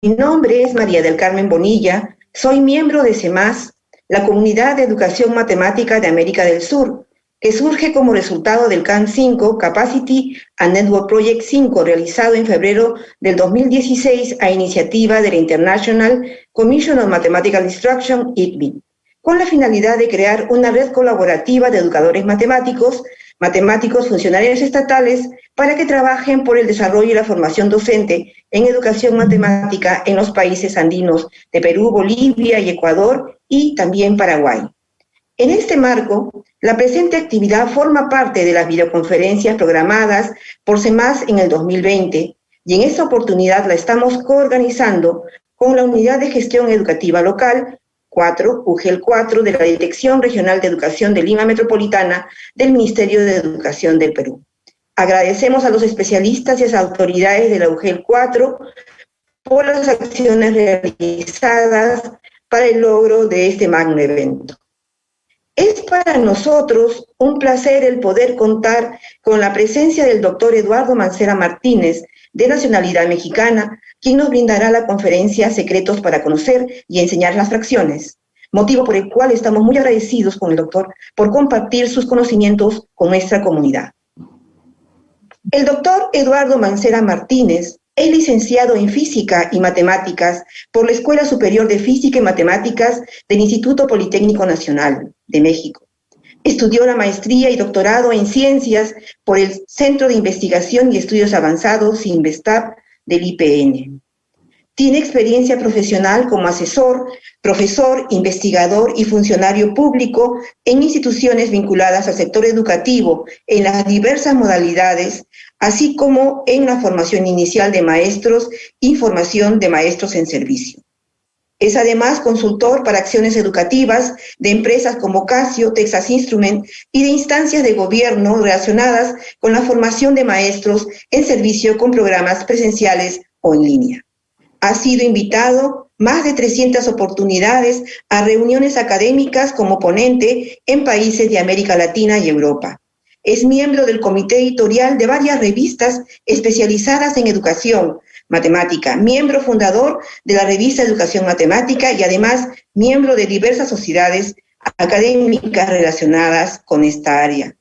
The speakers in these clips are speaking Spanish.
Mi nombre es María del Carmen Bonilla, soy miembro de CEMAS, la Comunidad de Educación Matemática de América del Sur, que surge como resultado del CAN 5 Capacity and Network Project 5 realizado en febrero del 2016 a iniciativa de la International Commission on Mathematical Instruction, ICMI, con la finalidad de crear una red colaborativa de educadores matemáticos, funcionarios estatales, para que trabajen por el desarrollo y la formación docente en educación matemática en los países andinos de Perú, Bolivia y Ecuador y también Paraguay. En este marco, la presente actividad forma parte de las videoconferencias programadas por CEMAS en el 2020 y en esta oportunidad la estamos coorganizando con la Unidad de Gestión Educativa Local 4, UGEL 4, de la Dirección Regional de Educación de Lima Metropolitana del Ministerio de Educación del Perú. Agradecemos a los especialistas y a las autoridades de la UGEL 4 por las acciones realizadas para el logro de este magno evento. Es para nosotros un placer el poder contar con la presencia del doctor Eduardo Mancera Martínez, de nacionalidad mexicana, quien nos brindará la conferencia Secretos para conocer y enseñar las fracciones, motivo por el cual estamos muy agradecidos con el doctor por compartir sus conocimientos con nuestra comunidad. El doctor Eduardo Mancera Martínez es licenciado en Física y Matemáticas por la Escuela Superior de Física y Matemáticas del Instituto Politécnico Nacional de México. Estudió la maestría y doctorado en Ciencias por el Centro de Investigación y Estudios Avanzados, CINVESTAB, del IPN. Tiene experiencia profesional como asesor, profesor, investigador y funcionario público en instituciones vinculadas al sector educativo en las diversas modalidades, así como en la formación inicial de maestros y formación de maestros en servicio. Es además consultor para acciones educativas de empresas como Casio, Texas Instruments y de instancias de gobierno relacionadas con la formación de maestros en servicio con programas presenciales o en línea. Ha sido invitado más de 300 oportunidades a reuniones académicas como ponente en países de América Latina y Europa. Es miembro del comité editorial de varias revistas especializadas en educación matemática, miembro fundador de la revista Educación Matemática y además miembro de diversas sociedades académicas relacionadas con esta área,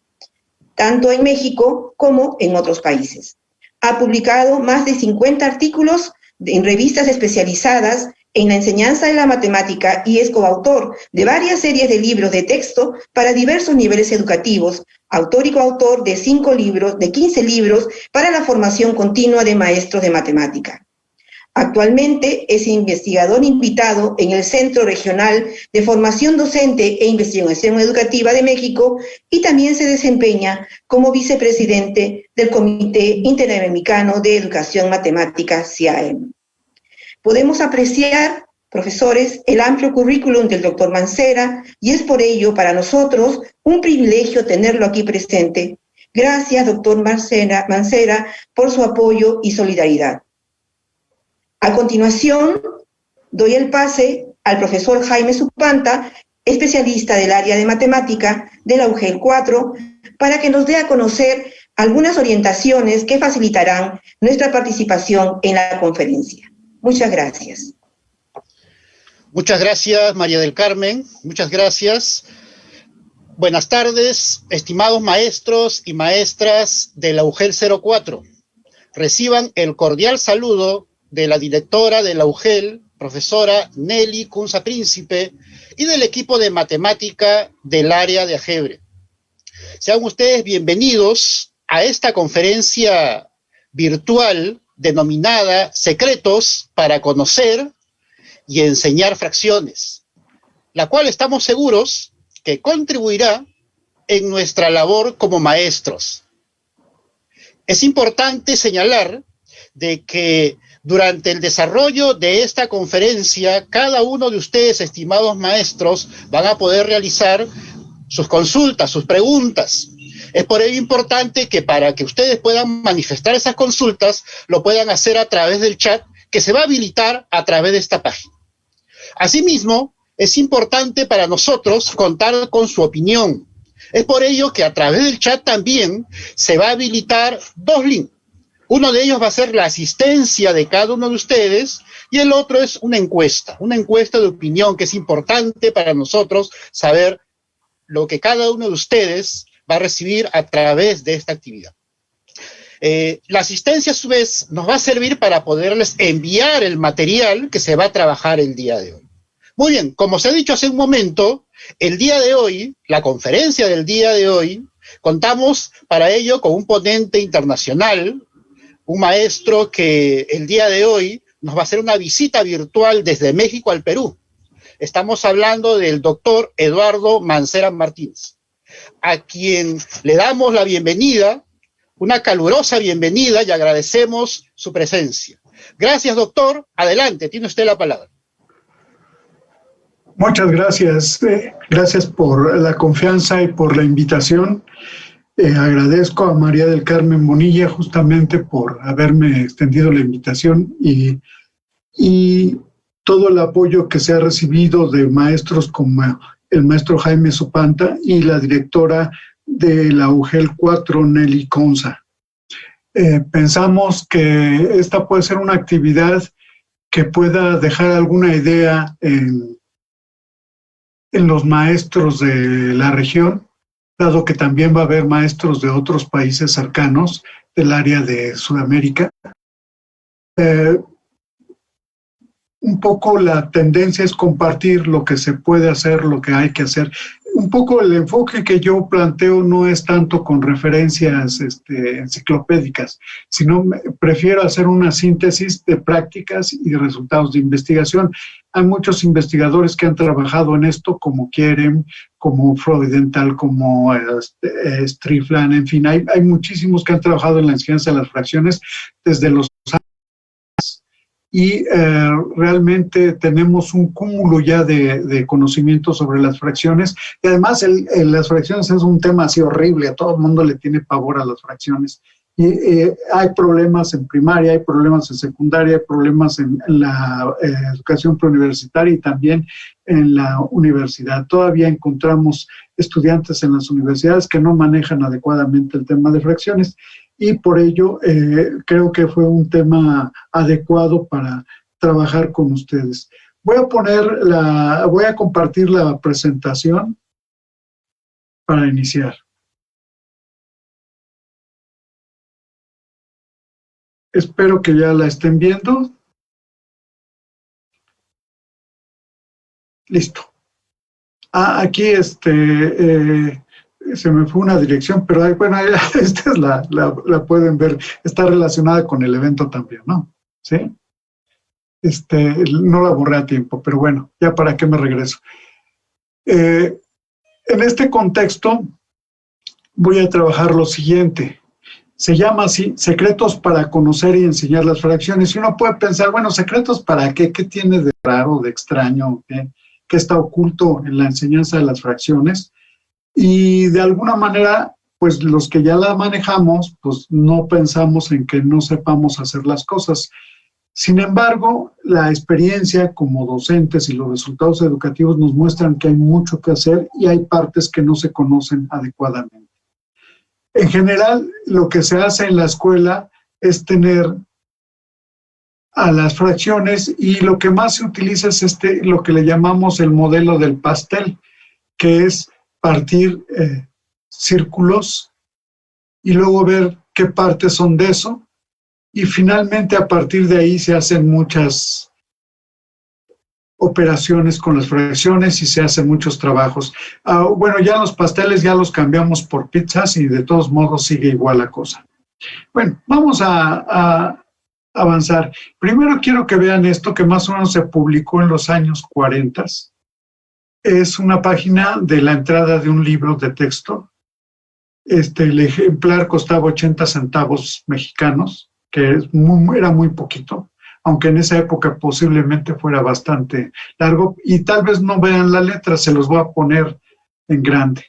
tanto en México como en otros países. Ha publicado más de 50 artículos en revistas especializadas en la enseñanza de la matemática y es coautor de varias series de libros de texto para diversos niveles educativos, autor y coautor de 15 libros para la formación continua de maestros de matemática. Actualmente es investigador invitado en el Centro Regional de Formación Docente e Investigación Educativa de México y también se desempeña como vicepresidente del Comité Interamericano de Educación Matemática, CIAEM. Podemos apreciar, profesores, el amplio currículum del doctor Mancera y es por ello para nosotros un privilegio tenerlo aquí presente. Gracias, doctor Mancera, por su apoyo y solidaridad. A continuación, doy el pase al profesor Jaime Supanta, especialista del área de matemática de la UGEL 4, para que nos dé a conocer algunas orientaciones que facilitarán nuestra participación en la conferencia. Muchas gracias. Muchas gracias, María del Carmen. Muchas gracias. Buenas tardes, estimados maestros y maestras de la UGEL 04. Reciban el cordial saludo de la directora de la UGEL, profesora Nelly Cunza Príncipe, y del equipo de matemática del área de Ajebre. Sean ustedes bienvenidos a esta conferencia virtual denominada Secretos para conocer y enseñar fracciones, la cual estamos seguros que contribuirá en nuestra labor como maestros. Es importante señalar de que durante el desarrollo de esta conferencia, cada uno de ustedes, estimados maestros, van a poder realizar sus consultas, sus preguntas. Es por ello importante que para que ustedes puedan manifestar esas consultas, lo puedan hacer a través del chat que se va a habilitar a través de esta página. Asimismo, es importante para nosotros contar con su opinión. Es por ello que a través del chat también se va a habilitar dos links. Uno de ellos va a ser la asistencia de cada uno de ustedes y el otro es una encuesta de opinión que es importante para nosotros saber lo que cada uno de ustedes va a recibir a través de esta actividad. La asistencia, a su vez, nos va a servir para poderles enviar el material que se va a trabajar el día de hoy. Muy bien, como se ha dicho hace un momento, el día de hoy, la conferencia del día de hoy, contamos para ello con un ponente internacional, un maestro que el día de hoy nos va a hacer una visita virtual desde México al Perú. Estamos hablando del doctor Eduardo Mancera Martínez, a quien le damos la bienvenida, una calurosa bienvenida, y agradecemos su presencia. Gracias, doctor. Adelante, tiene usted la palabra. Muchas gracias. Gracias por la confianza y por la invitación. Agradezco a María del Carmen Bonilla justamente por haberme extendido la invitación y todo el apoyo que se ha recibido de maestros como el maestro Jaime Zupanta y la directora de la UGEL 4, Nelly Conza. Pensamos que esta puede ser una actividad que pueda dejar alguna idea en los maestros de la región, dado que también va a haber maestros de otros países cercanos del área de Sudamérica. Un poco la tendencia es compartir lo que se puede hacer, lo que hay que hacer. Un poco el enfoque que yo planteo no es tanto con referencias enciclopédicas, sino prefiero hacer una síntesis de prácticas y de resultados de investigación. Hay muchos investigadores que han trabajado en esto, como Kerem, como Freudenthal, como Strickland, en fin, hay muchísimos que han trabajado en la enseñanza de las fracciones desde los y realmente tenemos un cúmulo ya de conocimiento sobre las fracciones, y además las fracciones es un tema así horrible, a todo el mundo le tiene pavor a las fracciones, y hay problemas en primaria, hay problemas en secundaria, hay problemas en la educación preuniversitaria y también en la universidad. Todavía encontramos estudiantes en las universidades que no manejan adecuadamente el tema de fracciones, y por ello creo que fue un tema adecuado para trabajar con ustedes. Voy a compartir la presentación para iniciar. Espero que ya la estén viendo. Listo. Aquí se me fue una dirección, pero bueno, esta es la pueden ver, está relacionada con el evento también, ¿no? ¿Sí? No la borré a tiempo, pero bueno, ya para qué me regreso. En este contexto voy a trabajar lo siguiente. Se llama así, secretos para conocer y enseñar las fracciones. Y uno puede pensar, bueno, secretos para qué, qué tiene de raro, de extraño, qué está oculto en la enseñanza de las fracciones. Y de alguna manera, pues los que ya la manejamos, pues no pensamos en que no sepamos hacer las cosas. Sin embargo, la experiencia como docentes y los resultados educativos nos muestran que hay mucho que hacer y hay partes que no se conocen adecuadamente. En general, lo que se hace en la escuela es tener a las fracciones y lo que más se utiliza es lo que le llamamos el modelo del pastel, que es partir círculos y luego ver qué partes son de eso, y finalmente a partir de ahí se hacen muchas operaciones con las fracciones y se hacen muchos trabajos. Bueno, ya los pasteles ya los cambiamos por pizzas y de todos modos sigue igual la cosa. Bueno, vamos a avanzar. Primero quiero que vean esto que más o menos se publicó en los años 40. Es una página de la entrada de un libro de texto. El ejemplar costaba 80 centavos mexicanos, que era muy poquito, aunque en esa época posiblemente fuera bastante largo, y tal vez no vean la letra, se los voy a poner en grande.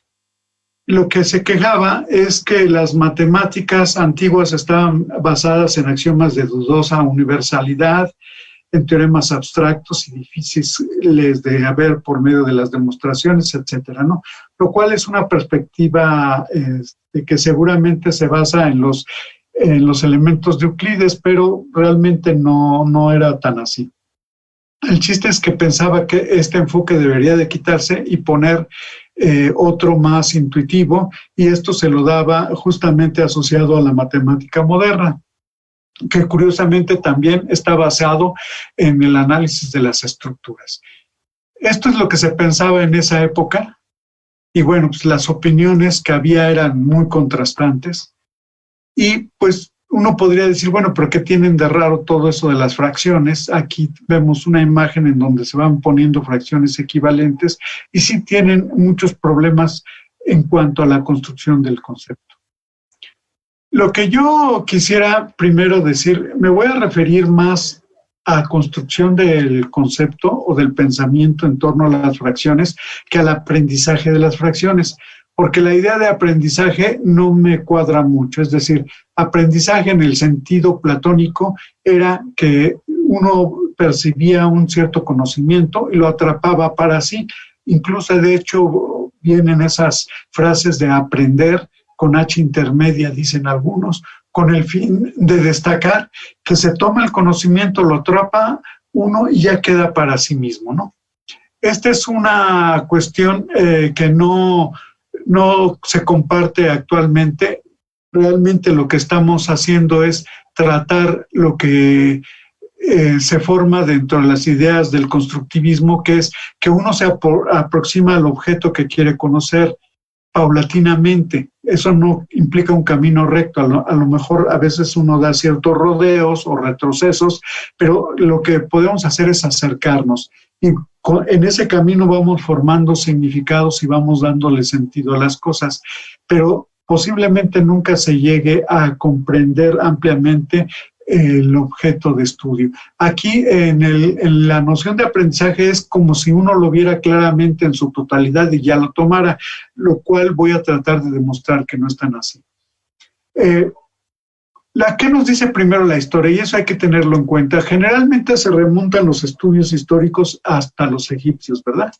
Lo que se quejaba es que las matemáticas antiguas estaban basadas en axiomas de dudosa universalidad, en teoremas abstractos y difíciles de haber por medio de las demostraciones, etcétera, ¿no? Lo cual es una perspectiva que seguramente se basa en los elementos de Euclides, pero realmente no era tan así. El chiste es que pensaba que este enfoque debería de quitarse y poner otro más intuitivo, y esto se lo daba justamente asociado a la matemática moderna, que curiosamente también está basado en el análisis de las estructuras. Esto es lo que se pensaba en esa época, y bueno, pues las opiniones que había eran muy contrastantes, y pues uno podría decir, bueno, pero ¿qué tienen de raro todo eso de las fracciones? Aquí vemos una imagen en donde se van poniendo fracciones equivalentes, y sí tienen muchos problemas en cuanto a la construcción del concepto. Lo que yo quisiera primero decir, me voy a referir más a construcción del concepto o del pensamiento en torno a las fracciones que al aprendizaje de las fracciones, porque la idea de aprendizaje no me cuadra mucho. Es decir, aprendizaje en el sentido platónico era que uno percibía un cierto conocimiento y lo atrapaba para sí. Incluso, de hecho, vienen esas frases de aprender con H intermedia, dicen algunos, con el fin de destacar que se toma el conocimiento, lo atrapa uno y ya queda para sí mismo, ¿no? Esta es una cuestión que no se comparte actualmente. Realmente lo que estamos haciendo es tratar lo que se forma dentro de las ideas del constructivismo, que es que uno se aproxima al objeto que quiere conocer paulatinamente. Eso no implica un camino recto. A lo mejor a veces uno da ciertos rodeos o retrocesos, pero lo que podemos hacer es acercarnos. Y en ese camino vamos formando significados y vamos dándole sentido a las cosas, pero posiblemente nunca se llegue a comprender ampliamente el objeto de estudio. Aquí en la noción de aprendizaje es como si uno lo viera claramente en su totalidad y ya lo tomara, lo cual voy a tratar de demostrar que no es tan así. ¿Qué nos dice primero la historia? Y eso hay que tenerlo en cuenta. Generalmente se remontan los estudios históricos hasta los egipcios, ¿verdad?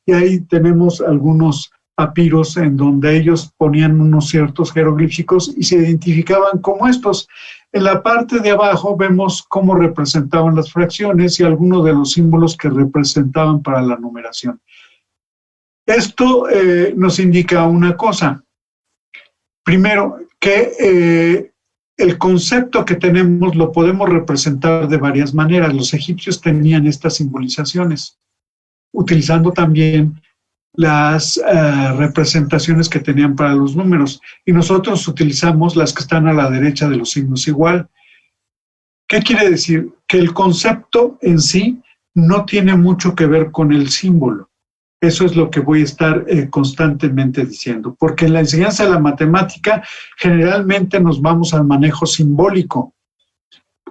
Y ahí tenemos algunos papiros en donde ellos ponían unos ciertos jeroglíficos y se identificaban como estos. En la parte de abajo vemos cómo representaban las fracciones y algunos de los símbolos que representaban para la numeración. Esto nos indica una cosa. Primero, que el concepto que tenemos lo podemos representar de varias maneras. Los egipcios tenían estas simbolizaciones, utilizando también las representaciones que tenían para los números, y nosotros utilizamos las que están a la derecha de los signos igual. ¿Qué quiere decir? Que el concepto en sí no tiene mucho que ver con el símbolo. Eso es lo que voy a estar constantemente diciendo, porque en la enseñanza de la matemática generalmente nos vamos al manejo simbólico,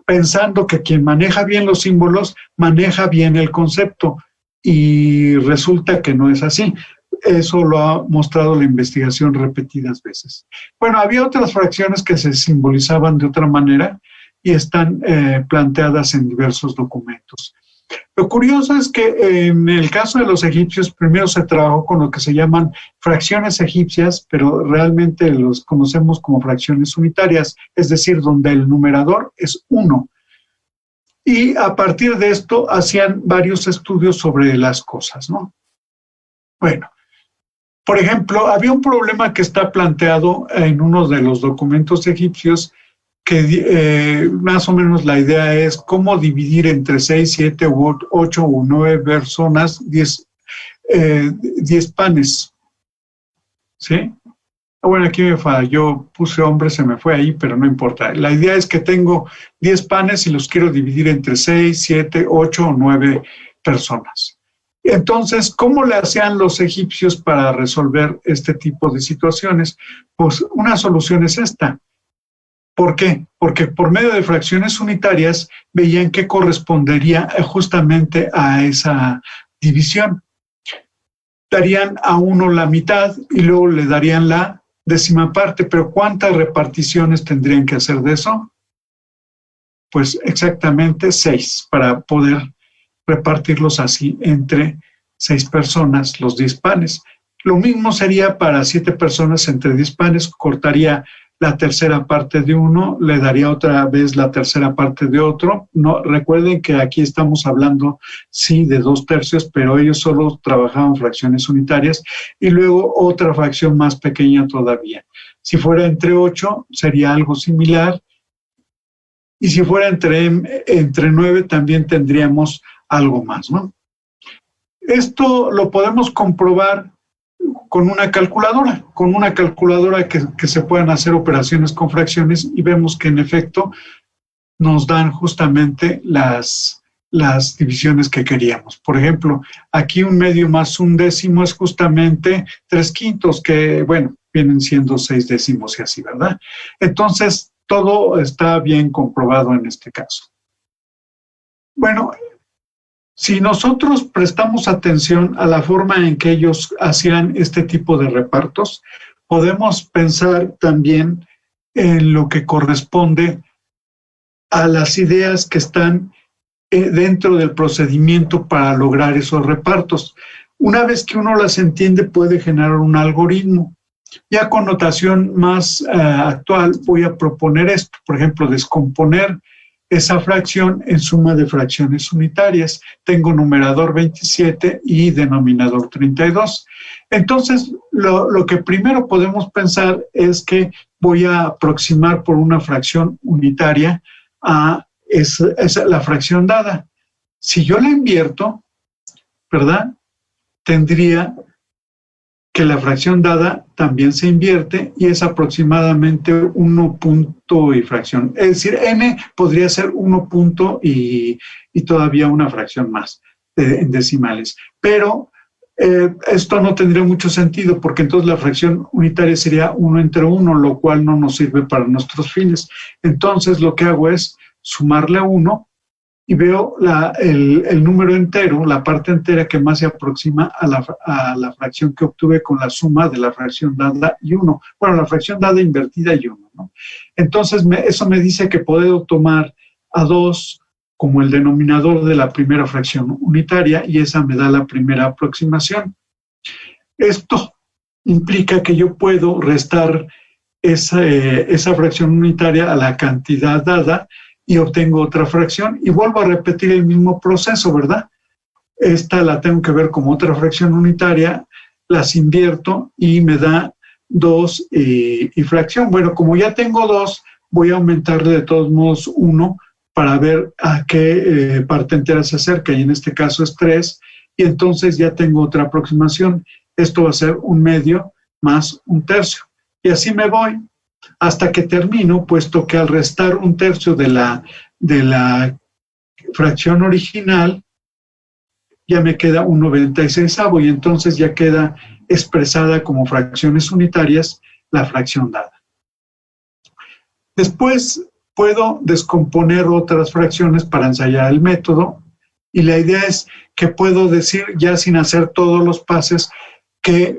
pensando que quien maneja bien los símbolos maneja bien el concepto, y resulta que no es así. Eso lo ha mostrado la investigación repetidas veces. Bueno, había otras fracciones que se simbolizaban de otra manera y están planteadas en diversos documentos. Lo curioso es que en el caso de los egipcios, primero se trabajó con lo que se llaman fracciones egipcias, pero realmente los conocemos como fracciones unitarias, es decir, donde el numerador es 1. Y a partir de esto hacían varios estudios sobre las cosas, ¿no? Bueno, por ejemplo, había un problema que está planteado en uno de los documentos egipcios, que más o menos la idea es cómo dividir entre 6, 7, 8 o 9 personas 10 panes, ¿sí? Bueno, aquí me falló, puse hombre, se me fue ahí, pero no importa. La idea es que tengo 10 panes y los quiero dividir entre 6, 7, 8 o 9 personas. Entonces, ¿cómo le hacían los egipcios para resolver este tipo de situaciones? Pues una solución es esta. ¿Por qué? Porque por medio de fracciones unitarias veían que correspondería justamente a esa división. Darían a uno la mitad y luego le darían la décima parte, pero ¿cuántas reparticiones tendrían que hacer de eso? Pues exactamente 6, para poder repartirlos así entre 6 personas, los 10 panes. Lo mismo sería para 7 personas entre 10 panes, cortaría la tercera parte de uno, le daría otra vez la tercera parte de otro. No, recuerden que aquí estamos hablando, sí, de 2/3, pero ellos solo trabajaban fracciones unitarias y luego otra fracción más pequeña todavía. Si fuera entre 8, sería algo similar. Y si fuera entre 9, también tendríamos algo más, ¿no? Esto lo podemos comprobar con una calculadora que se puedan hacer operaciones con fracciones y vemos que en efecto nos dan justamente las divisiones que queríamos. Por ejemplo, aquí 1/2 más 1/10 es justamente 3/5, que bueno, vienen siendo 6/10 y así, ¿verdad? Entonces, todo está bien comprobado en este caso. Bueno, si nosotros prestamos atención a la forma en que ellos hacían este tipo de repartos, podemos pensar también en lo que corresponde a las ideas que están dentro del procedimiento para lograr esos repartos. Una vez que uno las entiende, puede generar un algoritmo. Ya con notación más actual voy a proponer esto, por ejemplo, descomponer esa fracción en suma de fracciones unitarias. Tengo numerador 27 y denominador 32. Entonces, lo que primero podemos pensar es que voy a aproximar por una fracción unitaria a la fracción dada. Si yo la invierto, ¿verdad? Tendría que la fracción dada también se invierte y es aproximadamente 1 punto y fracción. Es decir, n podría ser 1 punto y todavía una fracción más en decimales. Pero esto no tendría mucho sentido porque entonces la fracción unitaria sería 1 entre 1, lo cual no nos sirve para nuestros fines. Entonces lo que hago es sumarle 1 y veo el número entero, la parte entera que más se aproxima a la fracción que obtuve con la suma de la fracción dada y 1. Bueno, la fracción dada invertida y 1, ¿no? Entonces, eso me dice que puedo tomar a 2 como el denominador de la primera fracción unitaria y esa me da la primera aproximación. Esto implica que yo puedo restar esa fracción unitaria a la cantidad dada y obtengo otra fracción y vuelvo a repetir el mismo proceso, ¿verdad? Esta la tengo que ver como otra fracción unitaria, las invierto y me da 2 y fracción. Bueno, como ya tengo 2, voy a aumentarle de todos modos 1 para ver a qué parte entera se acerca y en este caso es 3 y entonces ya tengo otra aproximación. Esto va a ser 1/2 más 1/3 y así me voy hasta que termino, puesto que al restar 1/3 de la fracción original, ya me queda 1/96 y entonces ya queda expresada como fracciones unitarias la fracción dada. Después puedo descomponer otras fracciones para ensayar el método y la idea es que puedo decir, ya sin hacer todos los pases, que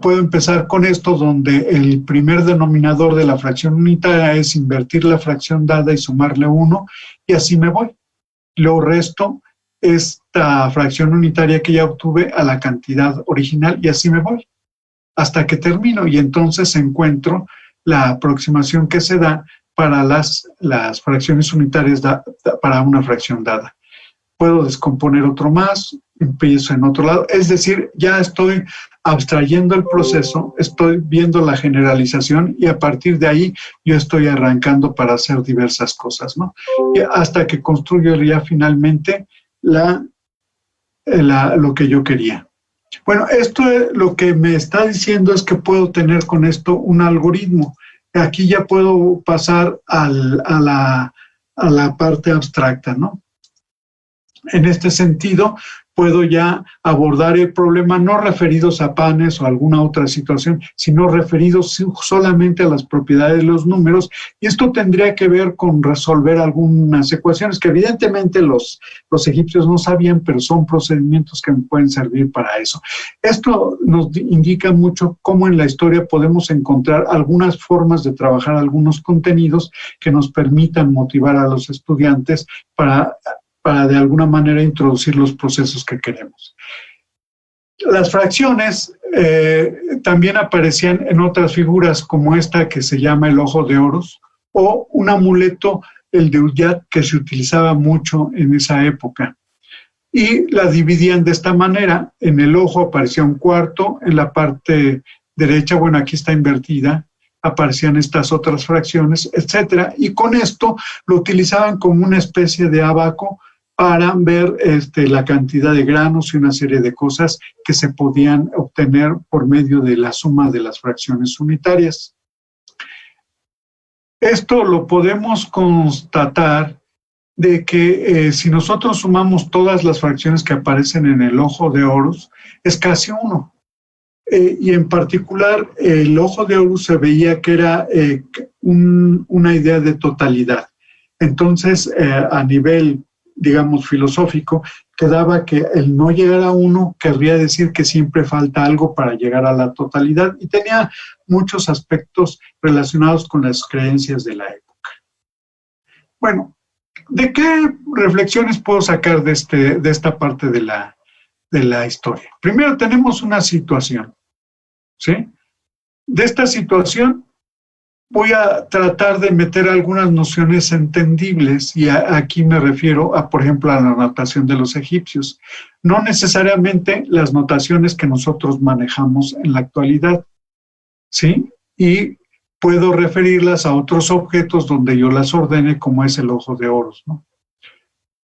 puedo empezar con esto, donde el primer denominador de la fracción unitaria es invertir la fracción dada y sumarle 1, y así me voy. Luego resto esta fracción unitaria que ya obtuve a la cantidad original y así me voy, hasta que termino, y entonces encuentro la aproximación que se da para las fracciones unitarias para una fracción dada. Puedo descomponer otro más, empiezo en otro lado, es decir, ya estoy abstrayendo el proceso, estoy viendo la generalización y a partir de ahí yo estoy arrancando para hacer diversas cosas, ¿no? Y hasta que construyo ya finalmente lo que yo quería. Bueno, esto lo que me está diciendo es que puedo tener con esto un algoritmo. Aquí ya puedo pasar a la parte abstracta, ¿no? En este sentido, puedo ya abordar el problema no referidos a panes o alguna otra situación, sino referidos solamente a las propiedades de los números, y esto tendría que ver con resolver algunas ecuaciones que evidentemente los egipcios no sabían, pero son procedimientos que me pueden servir para eso. Esto nos indica mucho cómo en la historia podemos encontrar algunas formas de trabajar algunos contenidos que nos permitan motivar a los estudiantes para de alguna manera introducir los procesos que queremos. Las fracciones también aparecían en otras figuras como esta que se llama el ojo de Horus, o un amuleto, el de Uyat, que se utilizaba mucho en esa época. Y la dividían de esta manera: en el ojo aparecía un cuarto, en la parte derecha, bueno, aquí está invertida, aparecían estas otras fracciones, etcétera, y con esto lo utilizaban como una especie de abaco para ver la cantidad de granos y una serie de cosas que se podían obtener por medio de la suma de las fracciones unitarias. Esto lo podemos constatar de que si nosotros sumamos todas las fracciones que aparecen en el ojo de Horus, es casi 1. Y en particular, el ojo de Horus se veía que era una idea de totalidad. Entonces, a nivel, digamos, filosófico, quedaba que el no llegar a 1 querría decir que siempre falta algo para llegar a la totalidad, y tenía muchos aspectos relacionados con las creencias de la época. Bueno, ¿de qué reflexiones puedo sacar de esta parte de la historia? Primero, tenemos una situación, ¿sí? De esta situación voy a tratar de meter algunas nociones entendibles, y aquí me refiero a, por ejemplo, a la notación de los egipcios. No necesariamente las notaciones que nosotros manejamos en la actualidad, ¿sí? Y puedo referirlas a otros objetos donde yo las ordene, como es el ojo de Horus, ¿no?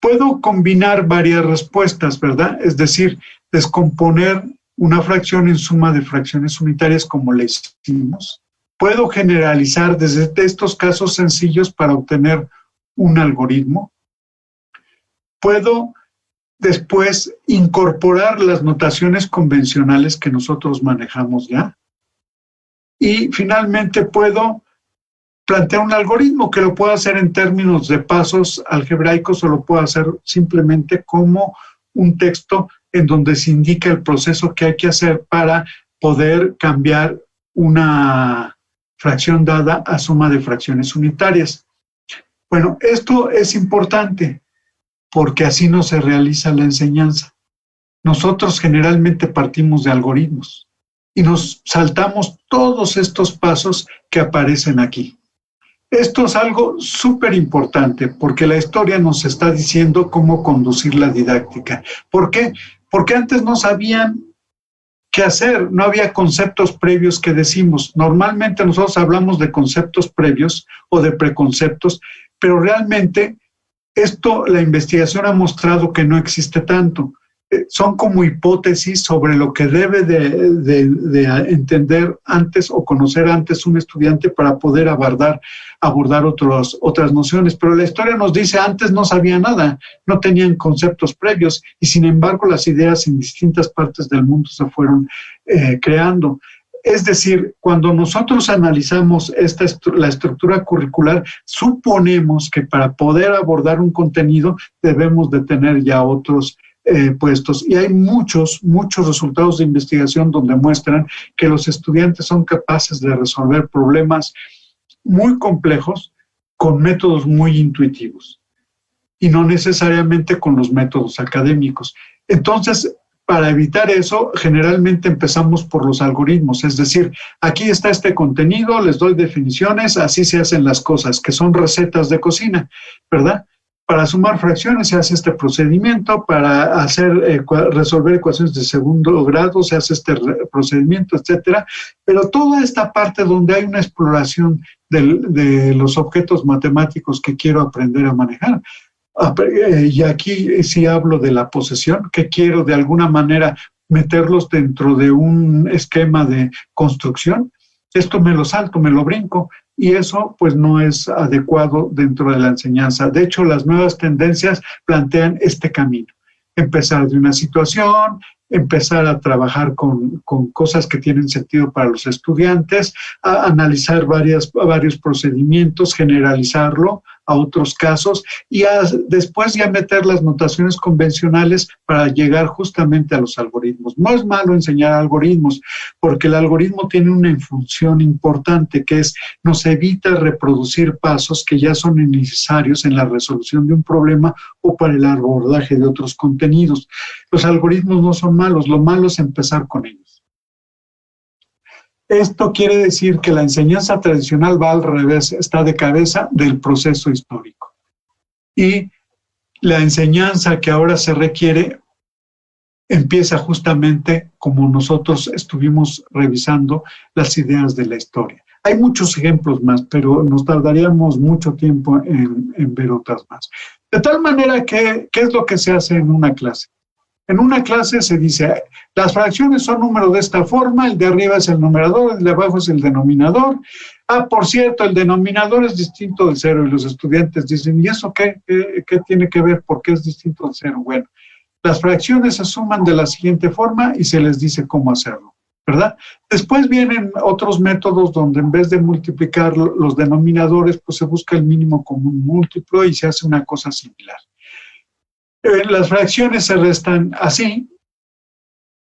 Puedo combinar varias respuestas, ¿verdad? Es decir, descomponer una fracción en suma de fracciones unitarias, como le hicimos. Puedo generalizar desde estos casos sencillos para obtener un algoritmo. Puedo después incorporar las notaciones convencionales que nosotros manejamos ya. Y finalmente puedo plantear un algoritmo que lo puedo hacer en términos de pasos algebraicos, o lo puedo hacer simplemente como un texto en donde se indica el proceso que hay que hacer para poder cambiar una fracción dada a suma de fracciones unitarias. Bueno, esto es importante porque así no se realiza la enseñanza. Nosotros generalmente partimos de algoritmos y nos saltamos todos estos pasos que aparecen aquí. Esto es algo súper importante porque la historia nos está diciendo cómo conducir la didáctica. ¿Por qué? Porque antes no sabían qué hacer, no había conceptos previos que decimos. Normalmente nosotros hablamos de conceptos previos o de preconceptos, pero realmente la investigación ha mostrado que no existe tanto. Son como hipótesis sobre lo que debe de entender antes o conocer antes un estudiante para poder abordar otras nociones. Pero la historia nos dice, antes no sabía nada, no tenían conceptos previos, y sin embargo las ideas en distintas partes del mundo se fueron creando. Es decir, cuando nosotros analizamos la estructura curricular, suponemos que para poder abordar un contenido debemos de tener ya otros puestos, y hay muchos resultados de investigación donde muestran que los estudiantes son capaces de resolver problemas muy complejos con métodos muy intuitivos y no necesariamente con los métodos académicos. Entonces, para evitar eso, generalmente empezamos por los algoritmos, es decir, aquí está este contenido, les doy definiciones, así se hacen las cosas, que son recetas de cocina, ¿verdad? Para sumar fracciones se hace este procedimiento, para resolver ecuaciones de segundo grado se hace este procedimiento, etcétera. Pero toda esta parte donde hay una exploración de los objetos matemáticos que quiero aprender a manejar, y aquí sí hablo de la posesión, que quiero de alguna manera meterlos dentro de un esquema de construcción, esto me lo salto, me lo brinco, y eso pues no es adecuado dentro de la enseñanza. De hecho, las nuevas tendencias plantean este camino: empezar de una situación, empezar a trabajar con cosas que tienen sentido para los estudiantes, a analizar varios procedimientos, generalizarlo, a otros casos y después ya meter las notaciones convencionales para llegar justamente a los algoritmos. No es malo enseñar algoritmos, porque el algoritmo tiene una función importante, que es nos evita reproducir pasos que ya son innecesarios en la resolución de un problema o para el abordaje de otros contenidos. Los algoritmos no son malos, lo malo es empezar con ellos. Esto quiere decir que la enseñanza tradicional va al revés, está de cabeza del proceso histórico. Y la enseñanza que ahora se requiere empieza justamente como nosotros estuvimos revisando las ideas de la historia. Hay muchos ejemplos más, pero nos tardaríamos mucho tiempo en ver otras más. De tal manera que, ¿qué es lo que se hace en una clase? En una clase se dice, las fracciones son números de esta forma, el de arriba es el numerador, el de abajo es el denominador. Por cierto, el denominador es distinto del cero, y los estudiantes dicen, ¿y eso qué tiene que ver? ¿Por qué es distinto del cero? Bueno, las fracciones se suman de la siguiente forma y se les dice cómo hacerlo, ¿verdad? Después vienen otros métodos donde en vez de multiplicar los denominadores, pues se busca el mínimo común múltiplo y se hace una cosa similar. Las fracciones se restan así,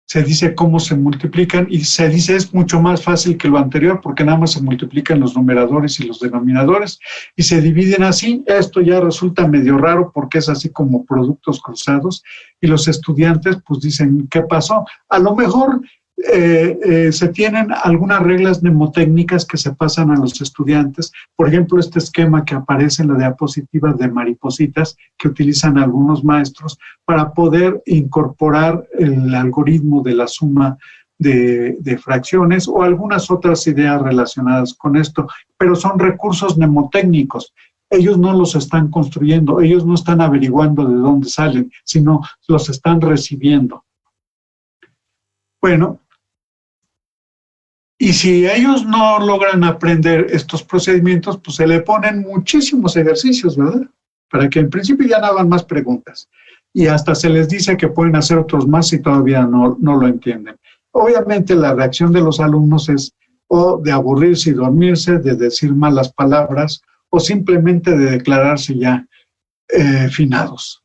se dice cómo se multiplican y se dice es mucho más fácil que lo anterior porque nada más se multiplican los numeradores y los denominadores y se dividen así. Esto ya resulta medio raro porque es así como productos cruzados y los estudiantes pues dicen, ¿qué pasó? A lo mejor se tienen algunas reglas mnemotécnicas que se pasan a los estudiantes. Por ejemplo, este esquema que aparece en la diapositiva de maripositas que utilizan algunos maestros para poder incorporar el algoritmo de la suma de fracciones o algunas otras ideas relacionadas con esto, pero son recursos mnemotécnicos. Ellos no los están construyendo, ellos no están averiguando de dónde salen, sino los están recibiendo. Bueno, y si ellos no logran aprender estos procedimientos, pues se le ponen muchísimos ejercicios, ¿verdad? Para que en principio ya no hagan más preguntas. Y hasta se les dice que pueden hacer otros más si todavía no lo entienden. Obviamente la reacción de los alumnos es o de aburrirse y dormirse, de decir malas palabras, o simplemente de declararse ya finados.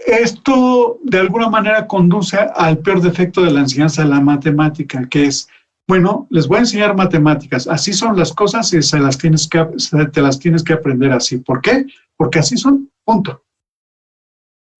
Esto de alguna manera conduce al peor defecto de la enseñanza de la matemática, que es, bueno, les voy a enseñar matemáticas, así son las te las tienes que aprender así. ¿Por qué? Porque así son, punto.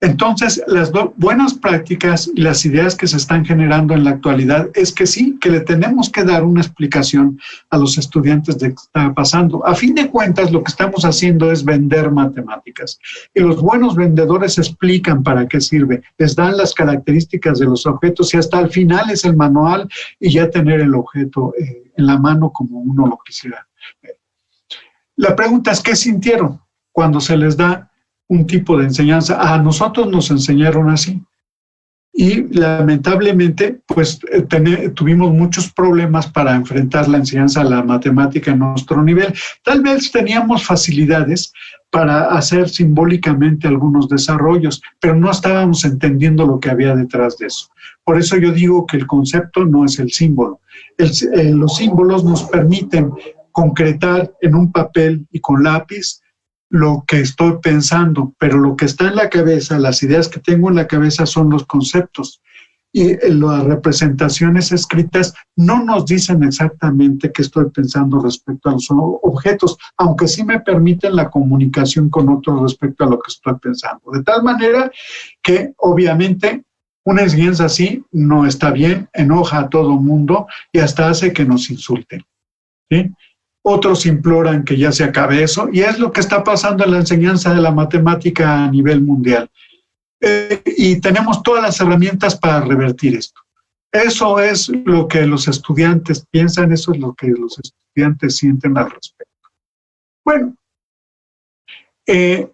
Entonces, las buenas prácticas y las ideas que se están generando en la actualidad es que sí, que le tenemos que dar una explicación a los estudiantes de qué está pasando. A fin de cuentas, lo que estamos haciendo es vender matemáticas. Y los buenos vendedores explican para qué sirve, les dan las características de los objetos y hasta al final es el manual y ya tener el objeto en la mano como uno lo quisiera. La pregunta es, ¿qué sintieron cuando se les da un tipo de enseñanza? A nosotros nos enseñaron así y lamentablemente pues tuvimos muchos problemas para enfrentar la enseñanza a la matemática en nuestro nivel. Tal vez teníamos facilidades para hacer simbólicamente algunos desarrollos, pero no estábamos entendiendo lo que había detrás de eso. Por eso yo digo que el concepto no es el símbolo. Los símbolos nos permiten concretar en un papel y con lápiz lo que estoy pensando, pero lo que está en la cabeza, las ideas que tengo en la cabeza son los conceptos. Y las representaciones escritas no nos dicen exactamente qué estoy pensando respecto a los objetos, aunque sí me permiten la comunicación con otros respecto a lo que estoy pensando. De tal manera que, obviamente, una enseñanza así no está bien, enoja a todo mundo y hasta hace que nos insulten, ¿sí? Otros imploran que ya se acabe eso, y es lo que está pasando en la enseñanza de la matemática a nivel mundial. Y tenemos todas las herramientas para revertir esto. Eso es lo que los estudiantes piensan, eso es lo que los estudiantes sienten al respecto. Bueno, en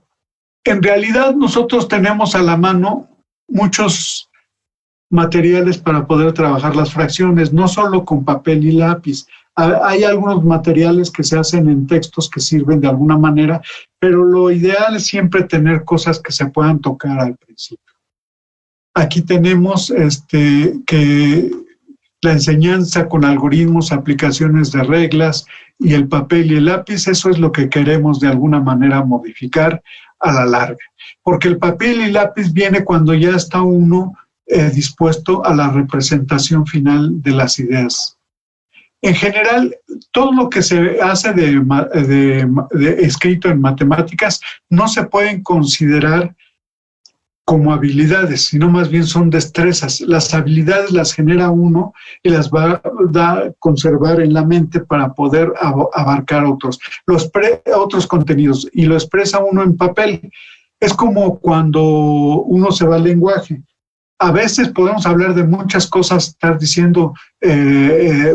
realidad nosotros tenemos a la mano muchos materiales para poder trabajar las fracciones, no solo con papel y lápiz. Hay algunos materiales que se hacen en textos que sirven de alguna manera, pero lo ideal es siempre tener cosas que se puedan tocar al principio. Aquí tenemos que La enseñanza con algoritmos, aplicaciones de reglas y el papel y el lápiz, eso es lo que queremos de alguna manera modificar a la larga. Porque el papel y lápiz viene cuando ya está uno dispuesto a la representación final de las ideas. En general, todo lo que se hace de escrito en matemáticas no se pueden considerar como habilidades, sino más bien son destrezas. Las habilidades las genera uno y las va a conservar en la mente para poder abarcar otros contenidos, y lo expresa uno en papel. Es como cuando uno se va al lenguaje. A veces podemos hablar de muchas cosas, estar diciendo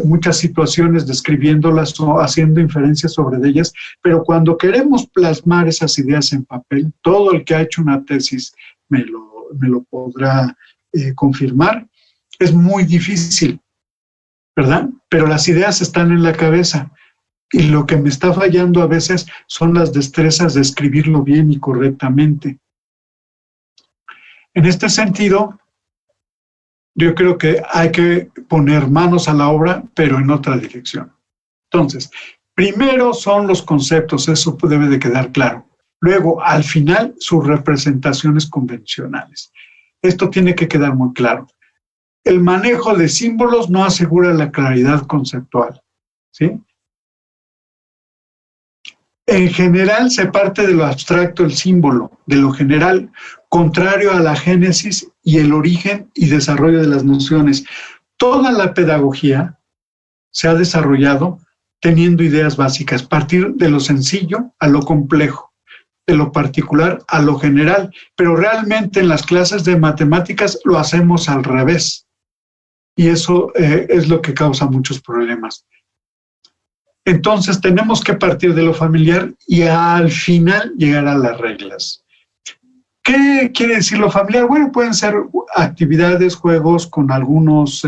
muchas situaciones, describiéndolas o haciendo inferencias sobre ellas, pero cuando queremos plasmar esas ideas en papel, todo el que ha hecho una tesis me lo podrá confirmar, es muy difícil, ¿verdad? Pero las ideas están en la cabeza y lo que me está fallando a veces son las destrezas de escribirlo bien y correctamente. En este sentido, yo creo que hay que poner manos a la obra, pero en otra dirección. Entonces, primero son los conceptos, eso debe de quedar claro. Luego, al final, sus representaciones convencionales. Esto tiene que quedar muy claro. El manejo de símbolos no asegura la claridad conceptual, ¿sí? En general, se parte de lo abstracto, el símbolo, de lo general, contrario a la génesis y el origen y desarrollo de las nociones. Toda la pedagogía se ha desarrollado teniendo ideas básicas, partir de lo sencillo a lo complejo, de lo particular a lo general, pero realmente en las clases de matemáticas lo hacemos al revés, y eso es lo que causa muchos problemas. Entonces tenemos que partir de lo familiar y al final llegar a las reglas. ¿Qué quiere decir lo familiar? Bueno, pueden ser actividades, juegos con algunas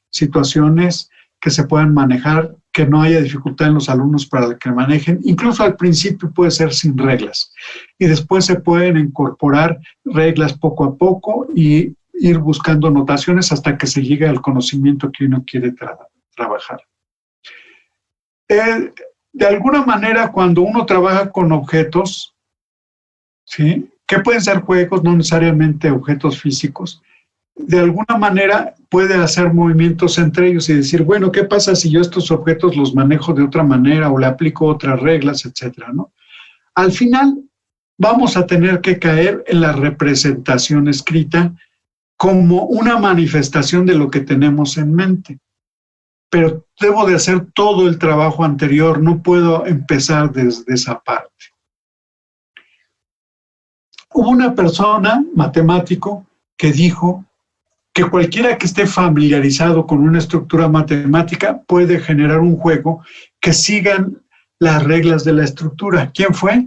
situaciones que se puedan manejar, que no haya dificultad en los alumnos para que manejen. Incluso al principio puede ser sin reglas. Y después se pueden incorporar reglas poco a poco y ir buscando notaciones hasta que se llegue al conocimiento que uno quiere trabajar. De alguna manera, cuando uno trabaja con objetos, ¿sí?, que pueden ser juegos, no necesariamente objetos físicos, de alguna manera puede hacer movimientos entre ellos y decir, bueno, ¿qué pasa si yo estos objetos los manejo de otra manera o le aplico otras reglas, etcétera, ¿no? Al final vamos a tener que caer en la representación escrita como una manifestación de lo que tenemos en mente. Pero debo de hacer todo el trabajo anterior, no puedo empezar desde esa parte. Hubo una persona, matemático, que dijo que cualquiera que esté familiarizado con una estructura matemática puede generar un juego que sigan las reglas de la estructura. ¿Quién fue?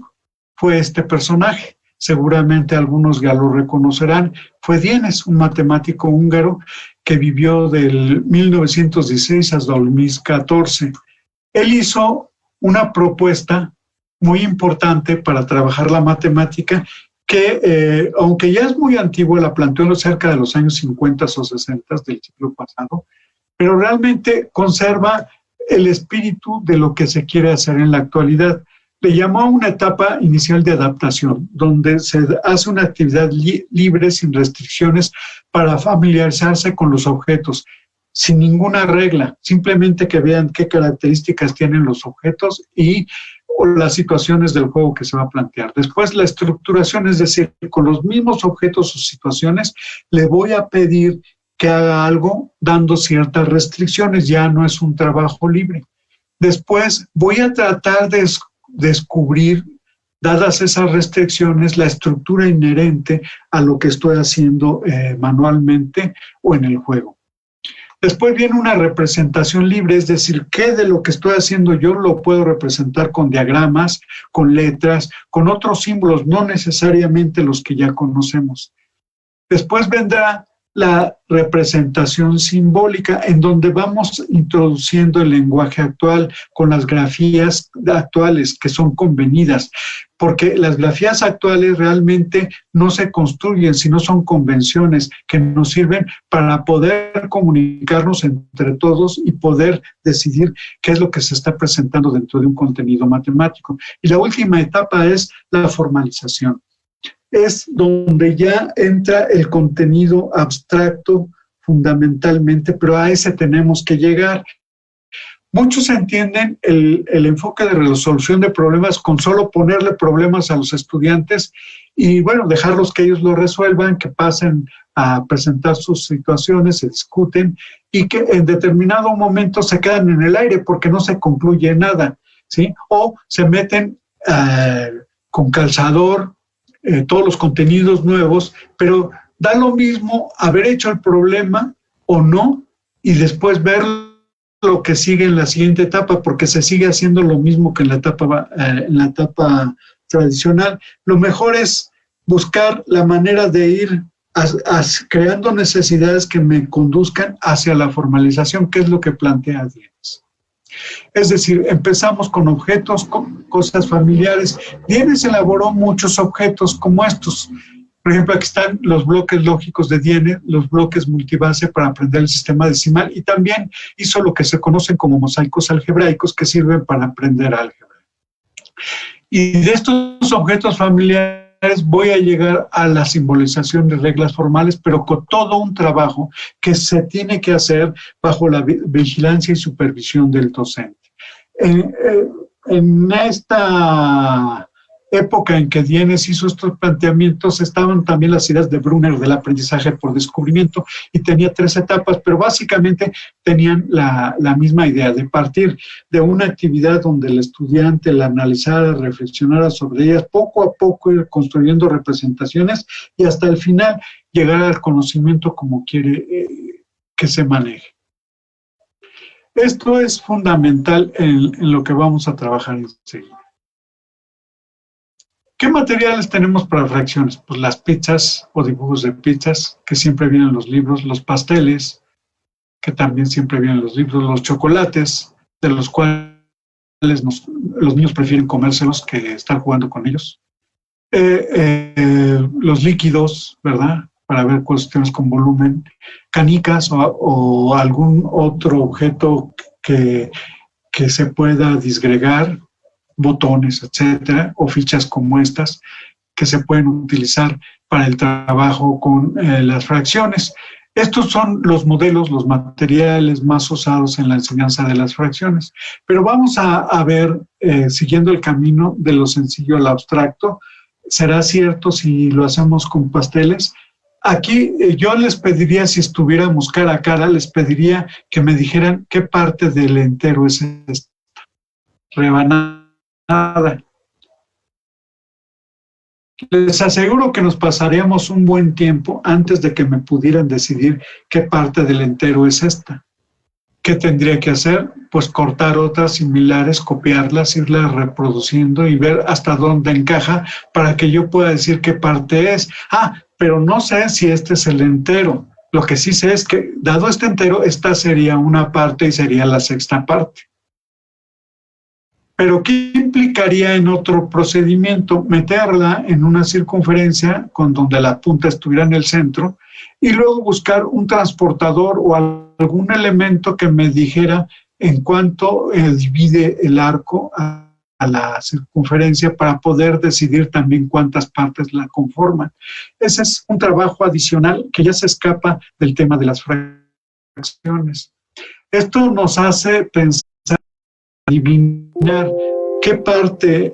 Fue este personaje. Seguramente algunos ya lo reconocerán. Fue Dienes, un matemático húngaro que vivió del 1916 hasta 2014. Él hizo una propuesta muy importante para trabajar la matemática que, aunque ya es muy antigua, la planteó cerca de los años 50 o 60 del siglo pasado, pero realmente conserva el espíritu de lo que se quiere hacer en la actualidad. Le llamó a una etapa inicial de adaptación, donde se hace una actividad libre, sin restricciones, para familiarizarse con los objetos, sin ninguna regla, simplemente que vean qué características tienen los objetos y o las situaciones del juego que se va a plantear. Después la estructuración, es decir, con los mismos objetos o situaciones, le voy a pedir que haga algo dando ciertas restricciones, ya no es un trabajo libre. Después voy a tratar de descubrir, dadas esas restricciones, la estructura inherente a lo que estoy haciendo manualmente o en el juego. Después viene una representación libre, es decir, qué de lo que estoy haciendo yo lo puedo representar con diagramas, con letras, con otros símbolos, no necesariamente los que ya conocemos. Después vendrá la representación simbólica, en donde vamos introduciendo el lenguaje actual con las grafías actuales que son convenidas, porque las grafías actuales realmente no se construyen, sino son convenciones que nos sirven para poder comunicarnos entre todos y poder decidir qué es lo que se está presentando dentro de un contenido matemático. Y la última etapa es la formalización. Es donde ya entra el contenido abstracto fundamentalmente, pero a ese tenemos que llegar. Muchos entienden el enfoque de resolución de problemas con solo ponerle problemas a los estudiantes y, bueno, dejarlos que ellos lo resuelvan, que pasen a presentar sus situaciones, se discuten y que en determinado momento se quedan en el aire porque no se concluye nada, ¿sí? O se meten con calzador todos los contenidos nuevos, pero da lo mismo haber hecho el problema o no y después ver lo que sigue en la siguiente etapa, porque se sigue haciendo lo mismo que en la etapa tradicional. Lo mejor es buscar la manera de ir creando necesidades que me conduzcan hacia la formalización, que es lo que plantea Dienes. Es decir, empezamos con objetos, con cosas familiares. Dienes elaboró muchos objetos como estos. Por ejemplo, aquí están los bloques lógicos de Dienes, los bloques multibase para aprender el sistema decimal, y también hizo lo que se conocen como mosaicos algebraicos que sirven para aprender álgebra. Y de estos objetos familiares voy a llegar a la simbolización de reglas formales, pero con todo un trabajo que se tiene que hacer bajo la vigilancia y supervisión del docente. En esta época en que Dienes hizo estos planteamientos estaban también las ideas de Brunner del aprendizaje por descubrimiento y tenía 3 etapas, pero básicamente tenían la misma idea de partir de una actividad donde el estudiante la analizara, reflexionara sobre ellas, poco a poco ir construyendo representaciones y hasta el final llegar al conocimiento como quiere que se maneje. Esto es fundamental en lo que vamos a trabajar enseguida. ¿Qué materiales tenemos para fracciones? Pues las pizzas o dibujos de pizzas, que siempre vienen en los libros, los pasteles, que también siempre vienen en los libros, los chocolates, de los cuales los niños prefieren comérselos que estar jugando con ellos. Los líquidos, ¿verdad? Para ver cuestiones con volumen, canicas o algún otro objeto que se pueda disgregar, botones, etcétera, o fichas como estas que se pueden utilizar para el trabajo con las fracciones. Estos son los modelos, los materiales más usados en la enseñanza de las fracciones. Pero vamos a ver, siguiendo el camino de lo sencillo al abstracto, ¿será cierto si lo hacemos con pasteles? Aquí yo les pediría, si estuviéramos cara a cara, les pediría que me dijeran qué parte del entero es esta. Rebanada. Les aseguro que nos pasaríamos un buen tiempo antes de que me pudieran decidir qué parte del entero es esta. ¿Qué tendría que hacer? Pues cortar otras similares, copiarlas, irlas reproduciendo y ver hasta dónde encaja para que yo pueda decir qué parte es. Pero no sé si este es el entero. Lo que sí sé es que, dado este entero, esta sería una parte y sería la sexta parte. Pero ¿qué implicaría en otro procedimiento? Meterla en una circunferencia con donde la punta estuviera en el centro y luego buscar un transportador o algún elemento que me dijera en cuánto divide el arco a la circunferencia para poder decidir también cuántas partes la conforman. Ese es un trabajo adicional que ya se escapa del tema de las fracciones. Esto nos hace pensar, adivinar qué parte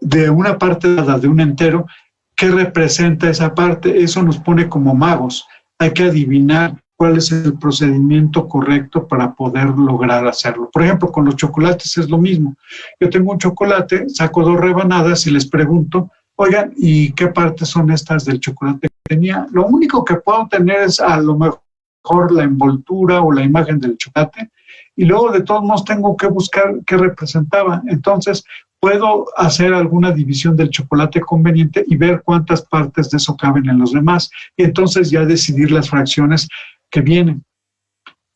de una parte dada de un entero, qué representa esa parte. Eso nos pone como magos. Hay que adivinar cuál es el procedimiento correcto para poder lograr hacerlo. Por ejemplo, con los chocolates es lo mismo. Yo tengo un chocolate, saco 2 rebanadas y les pregunto, oigan, ¿y qué partes son estas del chocolate que tenía? Lo único que puedo tener es a lo mejor la envoltura o la imagen del chocolate, y luego de todos modos tengo que buscar qué representaba. Entonces puedo hacer alguna división del chocolate conveniente y ver cuántas partes de eso caben en los demás. Y entonces ya decidir las fracciones que vienen.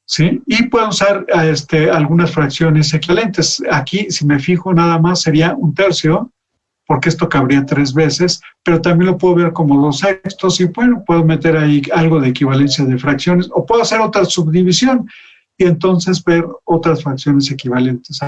¿Sí? Y puedo usar algunas fracciones equivalentes. Aquí, si me fijo, nada más sería 1/3, porque esto cabría 3 veces, pero también lo puedo ver como 2/6, y bueno, puedo meter ahí algo de equivalencia de fracciones, o puedo hacer otra subdivisión y entonces ver otras fracciones equivalentes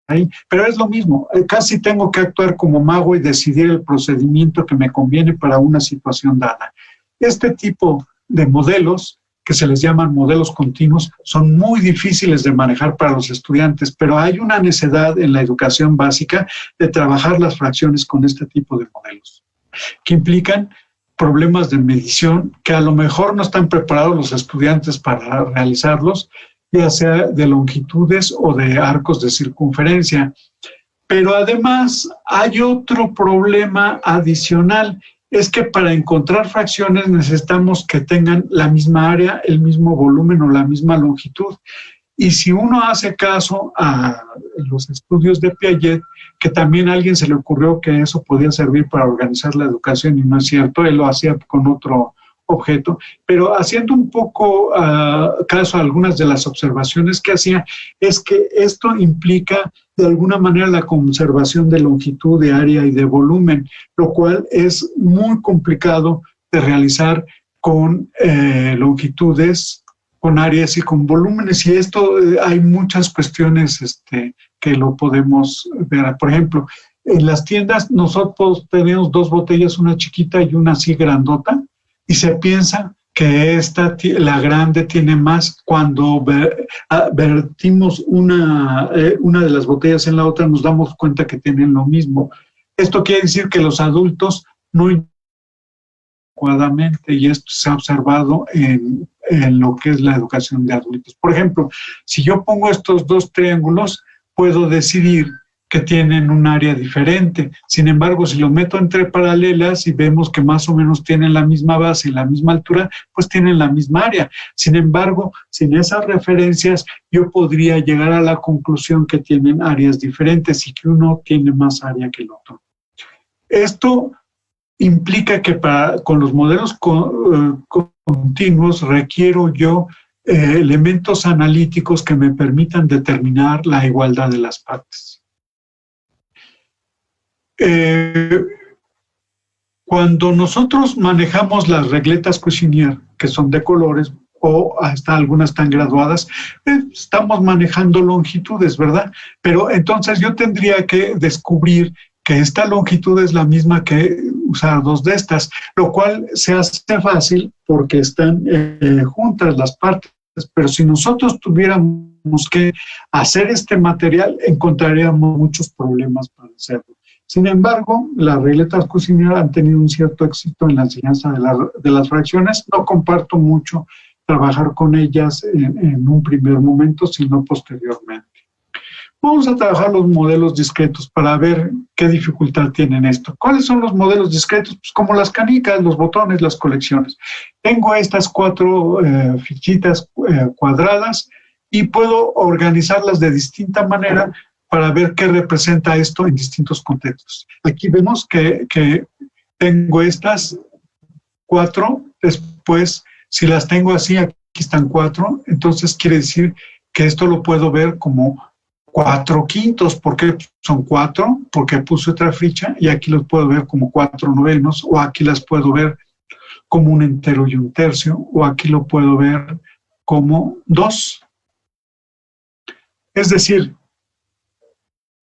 ahí. Pero es lo mismo, casi tengo que actuar como mago y decidir el procedimiento que me conviene para una situación dada. Este tipo de modelos, que se les llaman modelos continuos, son muy difíciles de manejar para los estudiantes, pero hay una necesidad en la educación básica de trabajar las fracciones con este tipo de modelos, que implican problemas de medición que a lo mejor no están preparados los estudiantes para realizarlos, ya sea de longitudes o de arcos de circunferencia. Pero además hay otro problema adicional, es que para encontrar fracciones necesitamos que tengan la misma área, el mismo volumen o la misma longitud. Y si uno hace caso a los estudios de Piaget, que también a alguien se le ocurrió que eso podía servir para organizar la educación, y no es cierto, él lo hacía con otro objeto, pero haciendo un poco caso a algunas de las observaciones que hacía, es que esto implica de alguna manera la conservación de longitud, de área y de volumen, lo cual es muy complicado de realizar con longitudes, con áreas y con volúmenes, y esto hay muchas cuestiones que lo podemos ver. Por ejemplo, en las tiendas nosotros tenemos 2 botellas, una chiquita y una así grandota, y se piensa que la grande tiene más. Cuando vertimos una de las botellas en la otra, nos damos cuenta que tienen lo mismo. Esto quiere decir que los adultos no adecuadamente, y esto se ha observado en lo que es la educación de adultos. Por ejemplo, si yo pongo estos 2 triángulos, puedo decidir que tienen un área diferente. Sin embargo, si lo meto entre paralelas y vemos que más o menos tienen la misma base y la misma altura, pues tienen la misma área. Sin embargo, sin esas referencias, yo podría llegar a la conclusión que tienen áreas diferentes y que uno tiene más área que el otro. Esto implica que con los modelos continuos requiero yo elementos analíticos que me permitan determinar la igualdad de las partes. Cuando nosotros manejamos las regletas Cuisinier, que son de colores, o hasta algunas están graduadas, estamos manejando longitudes, ¿verdad? Pero entonces yo tendría que descubrir que esta longitud es la misma que usar 2 de estas, lo cual se hace fácil porque están juntas las partes. Pero si nosotros tuviéramos que hacer este material, encontraríamos muchos problemas para hacerlo. Sin embargo, las regletas Cuisinier han tenido un cierto éxito en la enseñanza de las fracciones. No comparto mucho trabajar con ellas en un primer momento, sino posteriormente. Vamos a trabajar los modelos discretos para ver qué dificultad tienen esto. ¿Cuáles son los modelos discretos? Pues como las canicas, los botones, las colecciones. Tengo estas 4 fichitas cuadradas y puedo organizarlas de distinta manera para ver qué representa esto en distintos contextos. Aquí vemos que tengo estas 4, después si las tengo así, aquí están 4, entonces quiere decir que esto lo puedo ver como 4/5, porque son 4, porque puse otra ficha, y aquí los puedo ver como 4/9, o aquí las puedo ver como 1 entero y 1/3, o aquí lo puedo ver como 2. Es decir,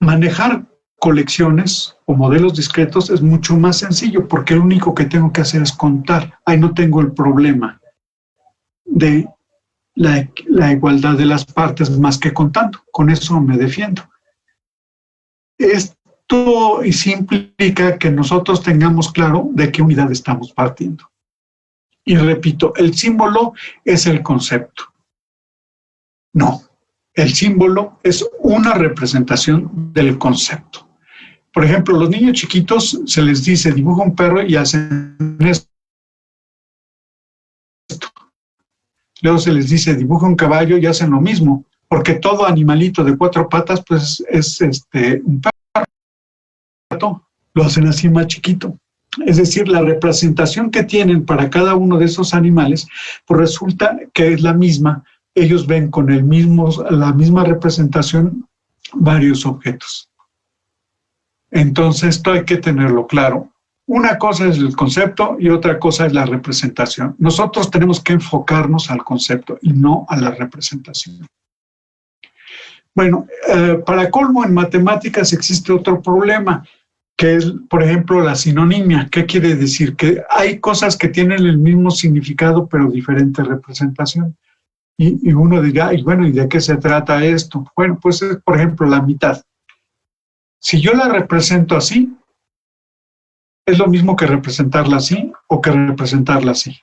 manejar colecciones o modelos discretos es mucho más sencillo, porque lo único que tengo que hacer es contar. Ahí no tengo el problema de la igualdad de las partes más que contando. Con eso me defiendo. Esto sí implica que nosotros tengamos claro de qué unidad estamos partiendo. Y repito, el símbolo es el concepto. No, el símbolo es una representación del concepto. Por ejemplo, los niños chiquitos se les dice dibuja un perro y hacen esto. Luego se les dice dibuja un caballo y hacen lo mismo. porque todo animalito de 4 patas, pues es un perro, lo hacen así más chiquito. Es decir, la representación que tienen para cada uno de esos animales, pues resulta que es la misma. Ellos ven con la misma representación varios objetos. Entonces, esto hay que tenerlo claro. Una cosa es el concepto y otra cosa es la representación. Nosotros tenemos que enfocarnos al concepto y no a la representación. Bueno, para colmo, en matemáticas existe otro problema, que es, por ejemplo, la sinonimia. ¿Qué quiere decir? Que hay cosas que tienen el mismo significado, pero diferente representación. Y uno dirá, y bueno, ¿y de qué se trata esto? Bueno, pues es, por ejemplo, la mitad. Si yo la represento así, es lo mismo que representarla así o que representarla así.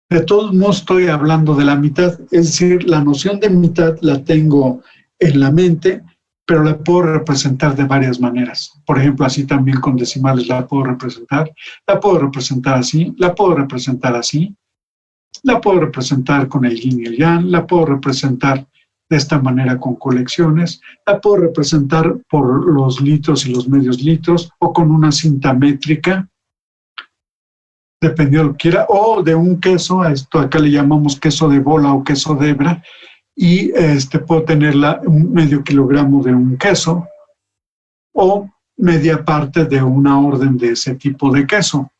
De todos modos estoy hablando de la mitad, es decir, la noción de mitad la tengo en la mente, pero la puedo representar de varias maneras. Por ejemplo, así también con decimales la puedo representar así, la puedo representar así, la puedo representar con el yin y el yang, la puedo representar de esta manera con colecciones, la puedo representar por los litros y los medios litros o con una cinta métrica, dependiendo de lo que quiera, o de un queso, a esto acá le llamamos queso de bola o queso de hebra, y puedo tener un medio kilogramo de un queso o media parte de una orden de ese tipo de queso.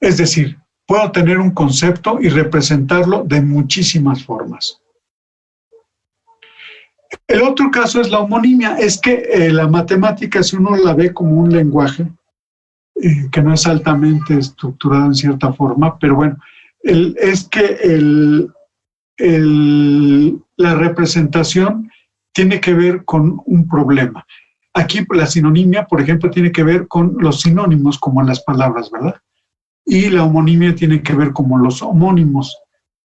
Es decir, puedo tener un concepto y representarlo de muchísimas formas. El otro caso es la homonimia, es que la matemática, si uno la ve como un lenguaje, que no es altamente estructurado en cierta forma, pero bueno, es que la representación tiene que ver con un problema. Aquí la sinonimia, por ejemplo, tiene que ver con los sinónimos, como en las palabras, ¿verdad? Y la homonimia tiene que ver como los homónimos.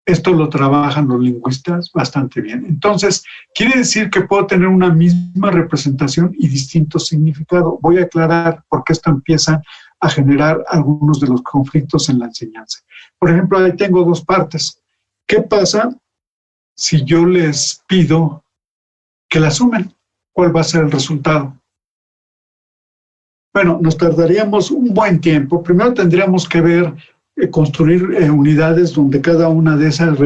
Esto lo trabajan los lingüistas bastante bien. Entonces, quiere decir que puedo tener una misma representación y distinto significado. Voy a aclarar por qué esto empieza a generar algunos de los conflictos en la enseñanza. Por ejemplo, ahí tengo 2 partes. ¿Qué pasa si yo les pido que la sumen? ¿Cuál va a ser el resultado? Bueno, nos tardaríamos un buen tiempo. Primero tendríamos que ver, construir unidades donde cada una de esas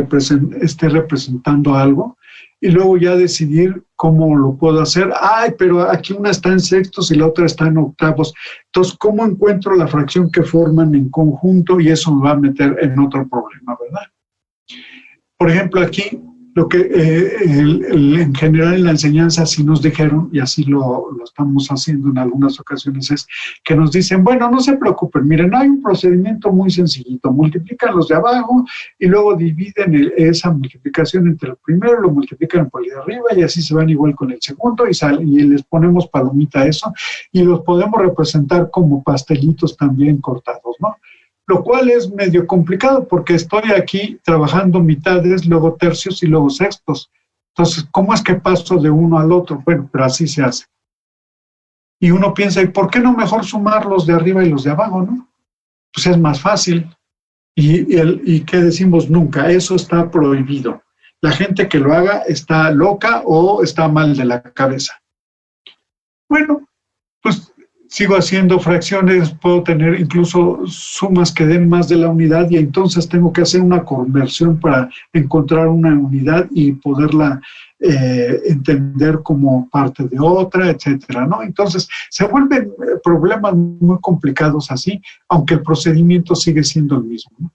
esté representando algo y luego ya decidir cómo lo puedo hacer. Ay, pero aquí una está en sextos y la otra está en octavos. Entonces, ¿cómo encuentro la fracción que forman en conjunto? Y eso me va a meter en otro problema, ¿verdad? Por ejemplo, aquí, lo que en general en la enseñanza sí nos dijeron, y así lo estamos haciendo en algunas ocasiones, es que nos dicen, bueno, no se preocupen, miren, hay un procedimiento muy sencillito, multiplican los de abajo y luego dividen esa multiplicación entre el primero, lo multiplican por el de arriba y así se van igual con el segundo y les ponemos palomita a eso y los podemos representar como pastelitos también cortados, ¿no? Lo cual es medio complicado porque estoy aquí trabajando mitades, luego tercios y luego sextos. Entonces, ¿cómo es que paso de uno al otro? Bueno, pero así se hace. Y uno piensa, ¿y por qué no mejor sumar los de arriba y los de abajo, no? Pues es más fácil. ¿Y qué decimos nunca? Eso está prohibido. La gente que lo haga está loca o está mal de la cabeza. Bueno, pues sigo haciendo fracciones, puedo tener incluso sumas que den más de la unidad y entonces tengo que hacer una conversión para encontrar una unidad y poderla entender como parte de otra, etcétera, ¿no? Entonces se vuelven problemas muy complicados así, aunque el procedimiento sigue siendo el mismo, ¿no?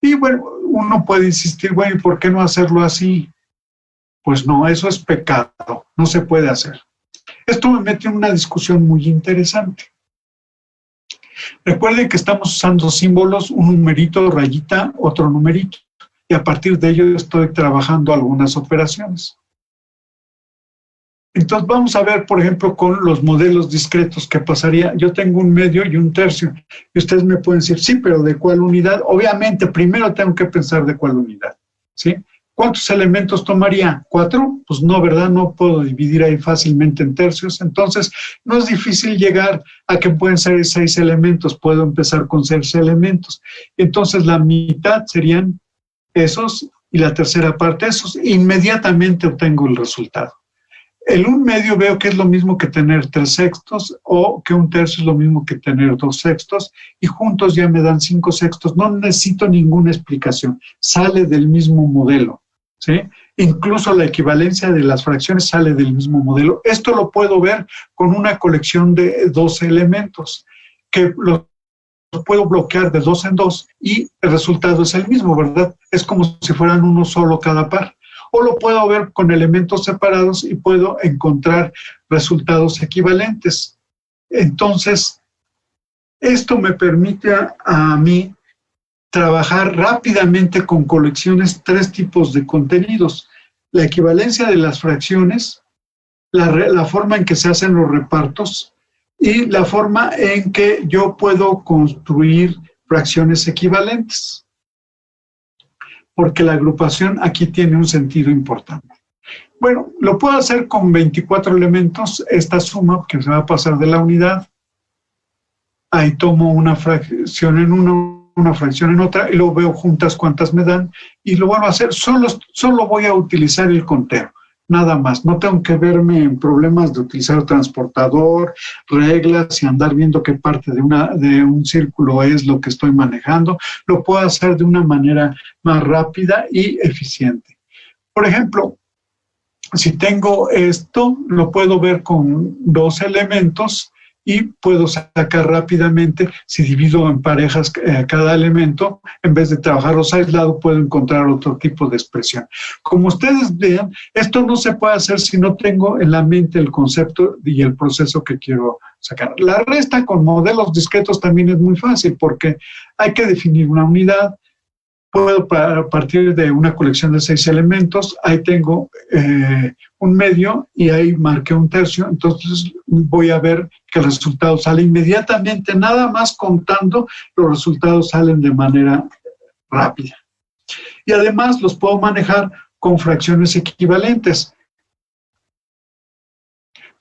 Y bueno, uno puede insistir, bueno, ¿y por qué no hacerlo así? Pues no, eso es pecado, no se puede hacer. Esto me mete en una discusión muy interesante. Recuerden que estamos usando símbolos, un numerito, rayita, otro numerito, y a partir de ello estoy trabajando algunas operaciones. Entonces vamos a ver, por ejemplo, con los modelos discretos, ¿qué pasaría? Yo tengo un medio y un tercio, y ustedes me pueden decir, sí, pero ¿de cuál unidad? Obviamente, primero tengo que pensar de cuál unidad, ¿sí? ¿Cuántos elementos tomaría? ¿4? Pues no, ¿verdad? No puedo dividir ahí fácilmente en tercios. Entonces, no es difícil llegar a que pueden ser 6 elementos. Puedo empezar con 6 elementos. Entonces, la mitad serían esos y la tercera parte de esos, inmediatamente obtengo el resultado. El 1/2 veo que es lo mismo que tener 3/6 o que 1/3 es lo mismo que tener 2/6 y juntos ya me dan 5/6. No necesito ninguna explicación, sale del mismo modelo, ¿sí? Incluso la equivalencia de las fracciones sale del mismo modelo. Esto lo puedo ver con una colección de 12 elementos, que los puedo bloquear de 2 en 2 y el resultado es el mismo, ¿verdad? Es como si fueran uno solo cada par. O lo puedo ver con elementos separados y puedo encontrar resultados equivalentes. Entonces, esto me permite a mí trabajar rápidamente con colecciones, 3 tipos de contenidos: la equivalencia de las fracciones, la forma en que se hacen los repartos y la forma en que yo puedo construir fracciones equivalentes. Porque la agrupación aquí tiene un sentido importante. Bueno, lo puedo hacer con 24 elementos, esta suma que se va a pasar de la unidad. Ahí tomo una fracción en una fracción en otra, y luego veo juntas cuántas me dan, y lo vuelvo a hacer. Solo voy a utilizar el conteo, nada más. No tengo que verme en problemas de utilizar transportador, reglas y andar viendo qué parte de un círculo es lo que estoy manejando. Lo puedo hacer de una manera más rápida y eficiente. Por ejemplo, si tengo esto, lo puedo ver con 2 elementos y puedo sacar rápidamente. Si divido en parejas cada elemento, en vez de trabajarlos aislados, puedo encontrar otro tipo de expresión. Como ustedes vean, esto no se puede hacer si no tengo en la mente el concepto y el proceso que quiero sacar. La resta con modelos discretos también es muy fácil, porque hay que definir una unidad. Puedo partir de una colección de 6 elementos, ahí tengo 1/2 y ahí marqué 1/3, entonces voy a ver que el resultado sale inmediatamente, nada más contando, los resultados salen de manera rápida. Y además los puedo manejar con fracciones equivalentes.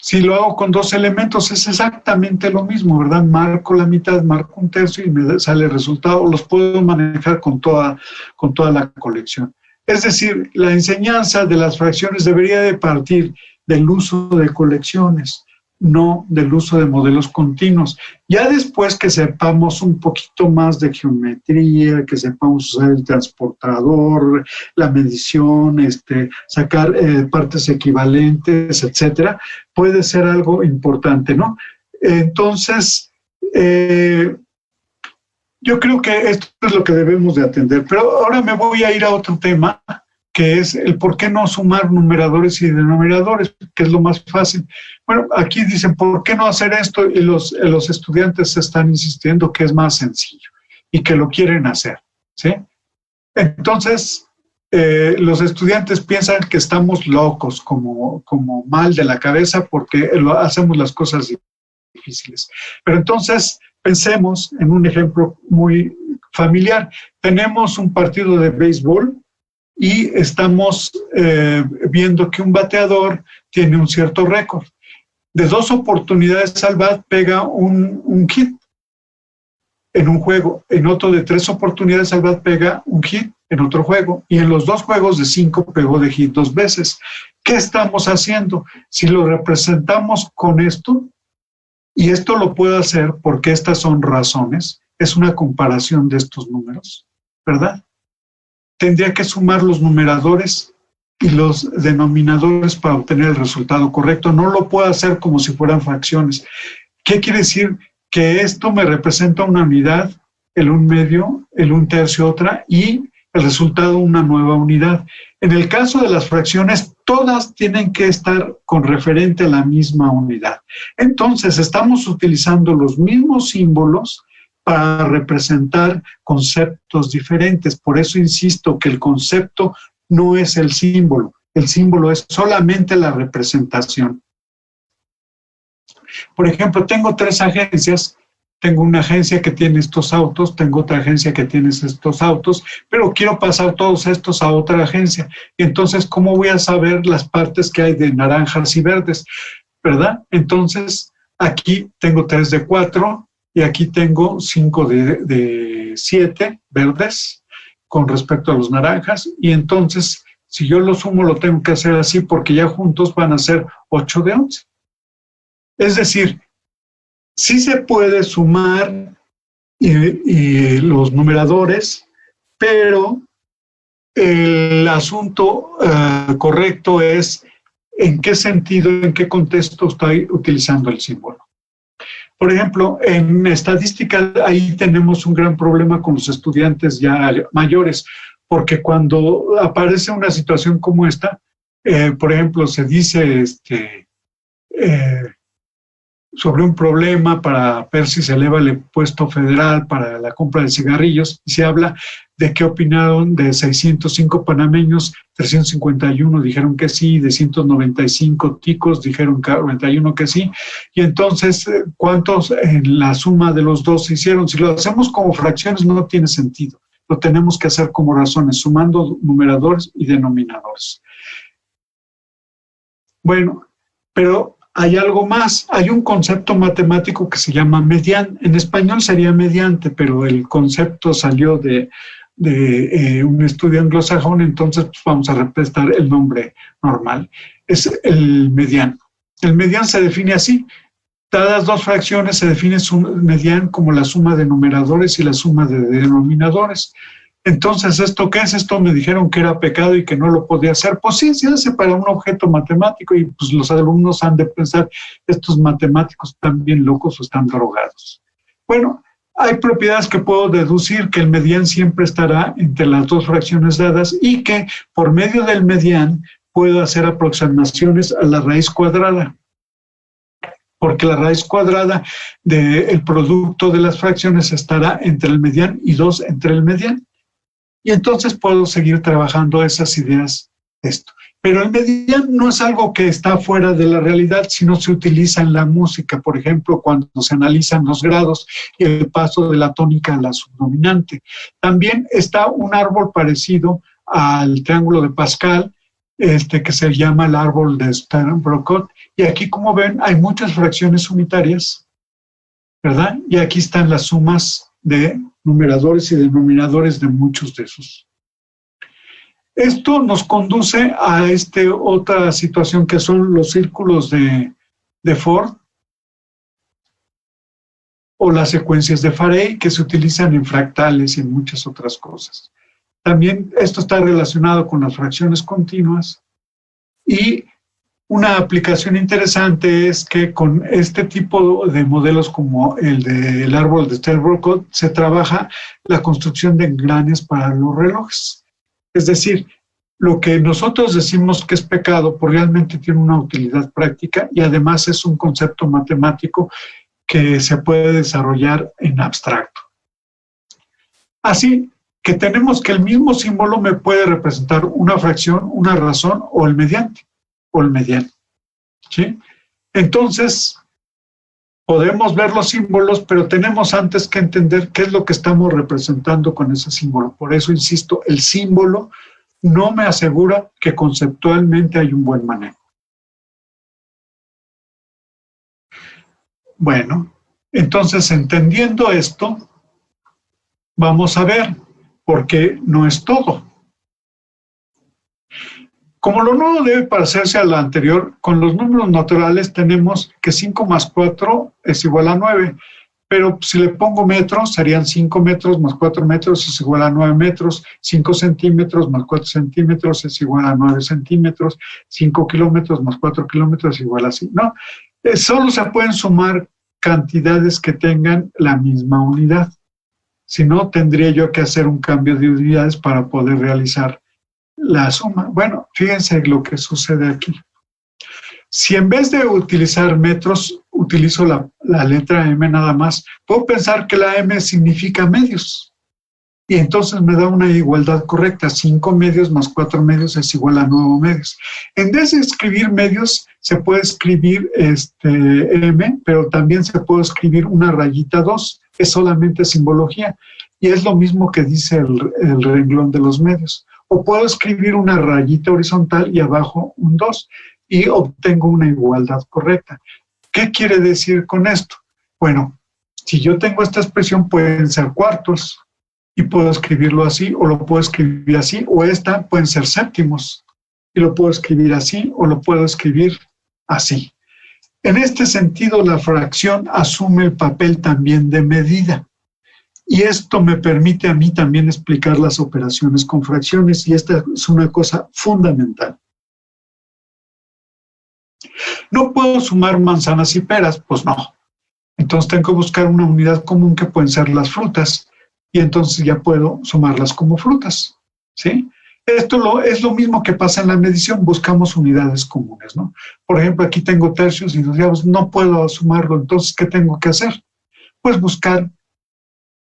Si lo hago con 2 elementos es exactamente lo mismo, ¿verdad? Marco la mitad, marco 1/3 y me sale el resultado. Los puedo manejar con toda la colección. Es decir, la enseñanza de las fracciones debería de partir del uso de colecciones, no del uso de modelos continuos. Ya después que sepamos un poquito más de geometría, que sepamos usar el transportador, la medición, sacar partes equivalentes, etcétera, puede ser algo importante, ¿no? Entonces, yo creo que esto es lo que debemos de atender. Pero ahora me voy a ir a otro tema, que es el por qué no sumar numeradores y denominadores, que es lo más fácil. Bueno, aquí dicen, ¿por qué no hacer esto? Y los estudiantes están insistiendo que es más sencillo y que lo quieren hacer, ¿sí? Entonces, los estudiantes piensan que estamos locos, como mal de la cabeza, porque hacemos las cosas difíciles. Pero entonces, pensemos en un ejemplo muy familiar. Tenemos un partido de béisbol y estamos viendo que un bateador tiene un cierto récord. De 2 oportunidades al bat pega un hit en un juego, en otro de 3 oportunidades al bat pega un hit en otro juego, y en los 2 juegos de 5 pegó de hit 2 veces. ¿Qué estamos haciendo? Si lo representamos con esto, y esto lo puedo hacer porque estas son razones, es una comparación de estos números, ¿verdad? Tendría que sumar los numeradores y los denominadores para obtener el resultado correcto. No lo puedo hacer como si fueran fracciones. ¿Qué quiere decir? Que esto me representa una unidad, el 1/2, el 1/3 otra, y el resultado una nueva unidad. En el caso de las fracciones, todas tienen que estar con referente a la misma unidad. Entonces, estamos utilizando los mismos símbolos para representar conceptos diferentes. Por eso insisto que el concepto no es el símbolo es solamente la representación. Por ejemplo, tengo 3 agencias. Tengo una agencia que tiene estos autos, tengo otra agencia que tiene estos autos, pero quiero pasar todos estos a otra agencia. Y entonces, ¿cómo voy a saber las partes que hay de naranjas y verdes? ¿Verdad? Entonces, aquí tengo 3 de 4 y aquí tengo 5 de 7 verdes. con respecto a los naranjas, y entonces, si yo lo sumo, lo tengo que hacer así, porque ya juntos van a ser 8 de 11. Es decir, sí se puede sumar y los numeradores, pero el asunto correcto es en qué sentido, en qué contexto estoy utilizando el símbolo. Por ejemplo, en estadística ahí tenemos un gran problema con los estudiantes ya mayores, porque cuando aparece una situación como esta, por ejemplo, se dice sobre un problema para ver si se eleva el impuesto federal para la compra de cigarrillos, y se habla de qué opinaron de 605 panameños, 351 dijeron que sí, de 195 ticos dijeron 41 que sí, y entonces, ¿cuántos en la suma de los dos se hicieron? Si lo hacemos como fracciones no tiene sentido, lo tenemos que hacer como razones, sumando numeradores y denominadores. Bueno, pero hay algo más, hay un concepto matemático que se llama median, en español sería mediante, pero el concepto salió de un estudio anglosajón, entonces pues, vamos a respetar el nombre normal, es el mediano. El median se define así, dadas dos fracciones se define su median como la suma de numeradores y la suma de denominadores. Entonces, ¿esto qué es? Esto me dijeron que era pecado y que no lo podía hacer. Pues sí, se hace para un objeto matemático y pues los alumnos han de pensar, estos matemáticos están bien locos o están drogados. Bueno, hay propiedades que puedo deducir que el median siempre estará entre las dos fracciones dadas y que por medio del median puedo hacer aproximaciones a la raíz cuadrada, porque la raíz cuadrada del producto de las fracciones estará entre el median y 2 entre el median. Y entonces puedo seguir trabajando esas ideas de esto. Pero el median no es algo que está fuera de la realidad, sino se utiliza en la música, por ejemplo, cuando se analizan los grados y el paso de la tónica a la subdominante. También está un árbol parecido al triángulo de Pascal, que se llama el árbol de Stern-Brockott, y aquí, como ven, hay muchas fracciones unitarias, ¿verdad? Y aquí están las sumas de numeradores y denominadores de muchos de esos. Esto nos conduce a otra situación que son los círculos de Ford o las secuencias de Farey que se utilizan en fractales y en muchas otras cosas. También esto está relacionado con las fracciones continuas y una aplicación interesante es que con este tipo de modelos como el del árbol de Stern-Brockott se trabaja la construcción de engranes para los relojes. Es decir, lo que nosotros decimos que es pecado, pues realmente tiene una utilidad práctica y además es un concepto matemático que se puede desarrollar en abstracto. Así que tenemos que el mismo símbolo me puede representar una fracción, una razón o el mediante. O el mediano, ¿sí? Entonces, podemos ver los símbolos, pero tenemos antes que entender qué es lo que estamos representando con ese símbolo. Por eso, insisto, el símbolo no me asegura que conceptualmente hay un buen manejo. Bueno, entonces, entendiendo esto, vamos a ver por qué no es todo. Como lo nuevo debe parecerse a lo anterior, con los números naturales tenemos que 5 más 4 es igual a 9, pero si le pongo metros, serían 5 metros más 4 metros es igual a 9 metros, 5 centímetros más 4 centímetros es igual a 9 centímetros, 5 kilómetros más 4 kilómetros es igual a 5. No, solo se pueden sumar cantidades que tengan la misma unidad. Si no, tendría yo que hacer un cambio de unidades para poder realizar la suma. Bueno, fíjense lo que sucede aquí. Si en vez de utilizar metros, utilizo la letra M nada más, puedo pensar que la M significa medios. Y entonces me da una igualdad correcta. 5 medios más 4 medios es igual a 9 medios. En vez de escribir medios, se puede escribir M, pero también se puede escribir una rayita 2. Es solamente simbología. Y es lo mismo que dice el renglón de los medios. O puedo escribir una rayita horizontal y abajo un 2 y obtengo una igualdad correcta. ¿Qué quiere decir con esto? Bueno, si yo tengo esta expresión pueden ser cuartos, y puedo escribirlo así, o lo puedo escribir así, o esta pueden ser séptimos, y lo puedo escribir así, o lo puedo escribir así. En este sentido, la fracción asume el papel también de medida. Y esto me permite a mí también explicar las operaciones con fracciones, y esta es una cosa fundamental. ¿No puedo sumar manzanas y peras? Pues no. Entonces tengo que buscar una unidad común que pueden ser las frutas, y entonces ya puedo sumarlas como frutas, ¿sí? Esto es lo mismo que pasa en la medición, buscamos unidades comunes, ¿no? Por ejemplo, aquí tengo tercios y digamos, no puedo sumarlo, entonces, ¿qué tengo que hacer? Pues buscar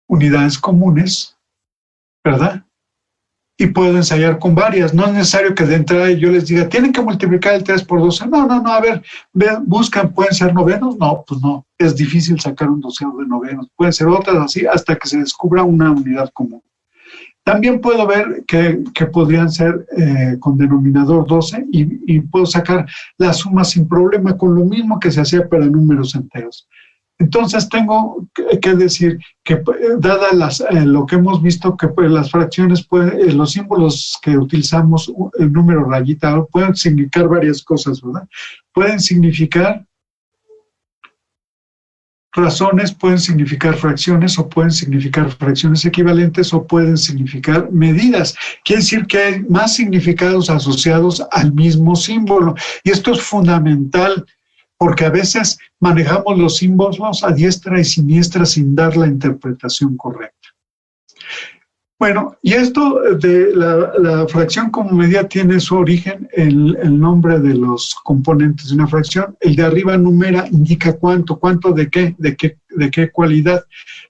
unidades comunes, ¿verdad? Y puedo ensayar con varias. No es necesario que de entrada yo les diga, tienen que multiplicar el 3 por 12. No, a ver, buscan, ¿pueden ser novenos? No, pues no, es difícil sacar un doceavo de novenos. Pueden ser otras así hasta que se descubra una unidad común. También puedo ver que podrían ser con denominador 12 y puedo sacar la suma sin problema con lo mismo que se hacía para números enteros. Entonces tengo que decir que dada lo que hemos visto, que las fracciones, los símbolos que utilizamos, el número rayita, pueden significar varias cosas, ¿verdad? Pueden significar razones, pueden significar fracciones, o pueden significar fracciones equivalentes, o pueden significar medidas. Quiere decir que hay más significados asociados al mismo símbolo. Y esto es fundamental, porque a veces manejamos los símbolos a diestra y siniestra sin dar la interpretación correcta. Bueno, y esto de la fracción como medida tiene su origen en el nombre de los componentes de una fracción. El de arriba numera, indica cuánto de qué cualidad.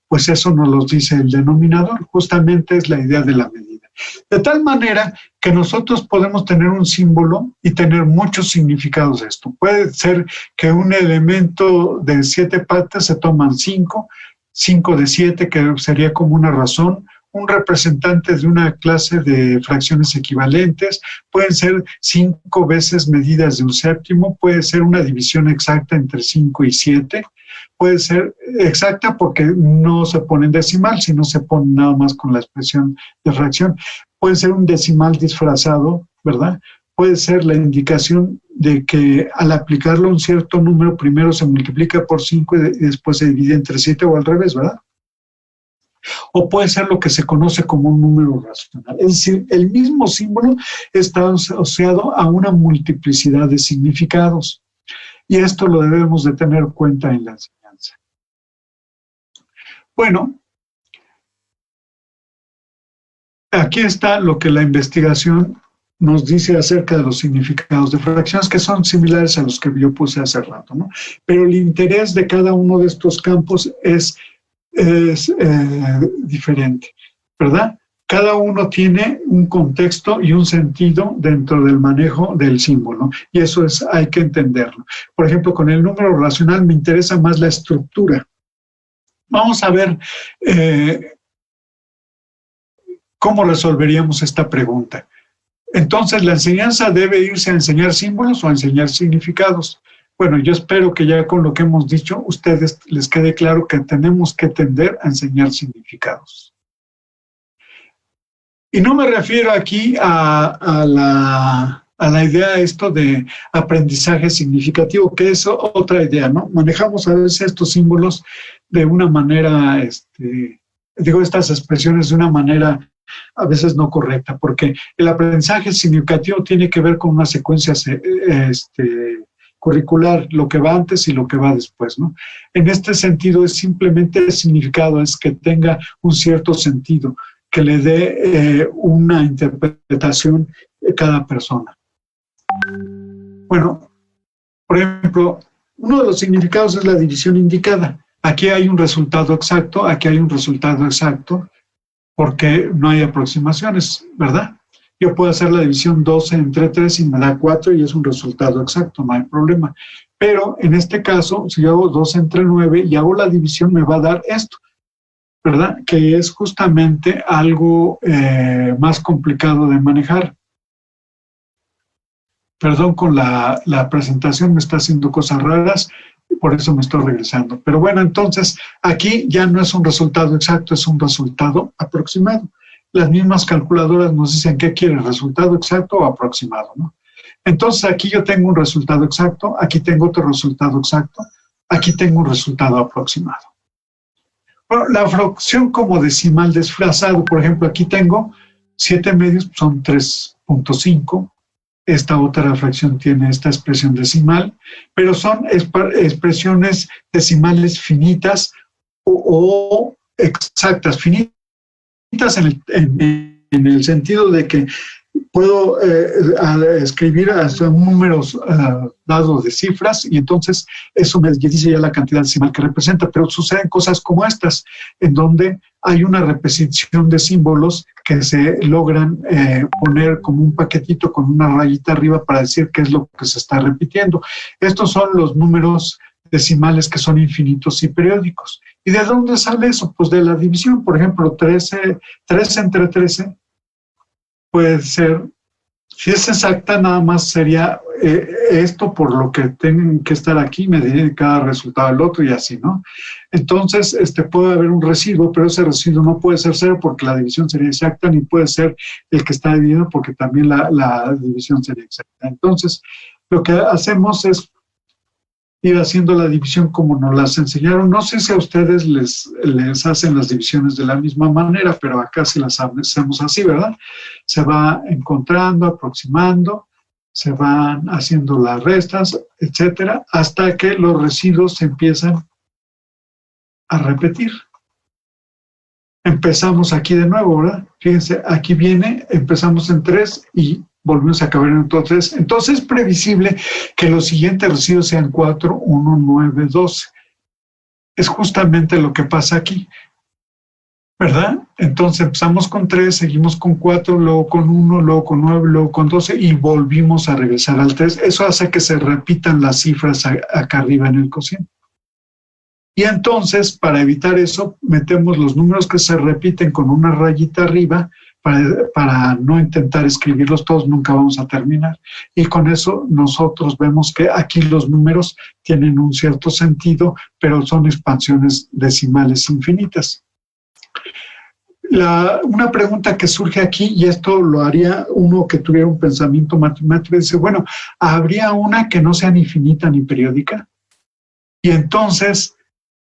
Pues eso nos lo dice el denominador, justamente es la idea de la medida. De tal manera que nosotros podemos tener un símbolo y tener muchos significados de esto. Puede ser que un elemento de 7 partes se toman 5 de 7, que sería como una razón, un representante de una clase de fracciones equivalentes, pueden ser 5 veces medidas de un séptimo, puede ser una división exacta entre 5 y 7, puede ser exacta porque no se pone en decimal, sino se pone nada más con la expresión de fracción. Puede ser un decimal disfrazado, ¿verdad? Puede ser la indicación de que al aplicarlo a un cierto número, primero se multiplica por 5 y después se divide entre 7 o al revés, ¿verdad? O puede ser lo que se conoce como un número racional. Es decir, el mismo símbolo está asociado a una multiplicidad de significados. Y esto lo debemos de tener en cuenta en la enseñanza. Bueno, aquí está lo que la investigación nos dice acerca de los significados de fracciones, que son similares a los que yo puse hace rato, ¿no? Pero el interés de cada uno de estos campos es diferente, ¿verdad? Cada uno tiene un contexto y un sentido dentro del manejo del símbolo, y eso hay que entenderlo. Por ejemplo, con el número racional me interesa más la estructura. Vamos a ver cómo resolveríamos esta pregunta. Entonces, ¿la enseñanza debe irse a enseñar símbolos o a enseñar significados? Bueno, yo espero que ya con lo que hemos dicho, a ustedes les quede claro que tenemos que tender a enseñar significados. Y no me refiero aquí a la idea esto de aprendizaje significativo, que es otra idea, ¿no? Manejamos a veces estos símbolos de una manera, estas expresiones de una manera a veces no correcta, porque el aprendizaje significativo tiene que ver con una secuencia curricular, lo que va antes y lo que va después, ¿no? En este sentido, es simplemente el significado, es que tenga un cierto sentido, que le dé una interpretación de cada persona. Bueno, por ejemplo, uno de los significados es la división indicada. Aquí hay un resultado exacto, aquí hay un resultado exacto, porque no hay aproximaciones, ¿verdad? Yo puedo hacer la división 12 entre 3 y me da 4 y es un resultado exacto, no hay problema. Pero en este caso, si yo hago 2 entre 9 y hago la división, me va a dar esto, ¿verdad? Que es justamente algo más complicado de manejar. Perdón con la presentación, me está haciendo cosas raras. por eso me estoy regresando. Pero bueno, entonces aquí ya no es un resultado exacto, es un resultado aproximado. Las mismas calculadoras nos dicen qué quieren, resultado exacto o aproximado, ¿no? Entonces aquí yo tengo un resultado exacto, aquí tengo otro resultado exacto, aquí tengo un resultado aproximado. Bueno, la fracción como decimal desfasado, por ejemplo, aquí tengo 7 medios, son 3.5. Esta otra fracción tiene esta expresión decimal, pero son expresiones decimales finitas o exactas. Finitas en el sentido de que puedo escribir hasta números dados de cifras y entonces eso me dice ya la cantidad decimal que representa, pero suceden cosas como estas, en donde hay una repetición de símbolos que se logran poner como un paquetito con una rayita arriba para decir qué es lo que se está repitiendo. Estos son los números decimales que son infinitos y periódicos. ¿Y de dónde sale eso? Pues de la división. Por ejemplo, 13 entre 13 puede ser, si es exacta, nada más sería esto por lo que tienen que estar aquí, me divide cada resultado al otro y así, ¿no? Entonces, puede haber un residuo, pero ese residuo no puede ser 0 porque la división sería exacta, ni puede ser el que está dividido porque también la división sería exacta. Entonces, lo que hacemos es ir haciendo la división como nos las enseñaron. No sé si a ustedes les hacen las divisiones de la misma manera, pero acá sí las hacemos así, ¿verdad? Se va encontrando, aproximando, se van haciendo las restas, etcétera, hasta que los residuos se empiezan a repetir. Empezamos aquí de nuevo, ¿verdad? Fíjense, aquí viene, empezamos en 3 y volvemos a acabar en otro 3. Entonces es previsible que los siguientes residuos sean 4, 1, 9, 12. Es justamente lo que pasa aquí, ¿verdad? Entonces empezamos con 3, seguimos con 4, luego con 1, luego con 9, luego con 12 y volvimos a regresar al 3. Eso hace que se repitan las cifras acá arriba en el cociente. Y entonces, para evitar eso, metemos los números que se repiten con una rayita arriba para no intentar escribirlos todos, nunca vamos a terminar. Y con eso nosotros vemos que aquí los números tienen un cierto sentido, pero son expansiones decimales infinitas. Una pregunta que surge aquí, y esto lo haría uno que tuviera un pensamiento matemático, dice, bueno, ¿habría una que no sea ni infinita ni periódica? Y entonces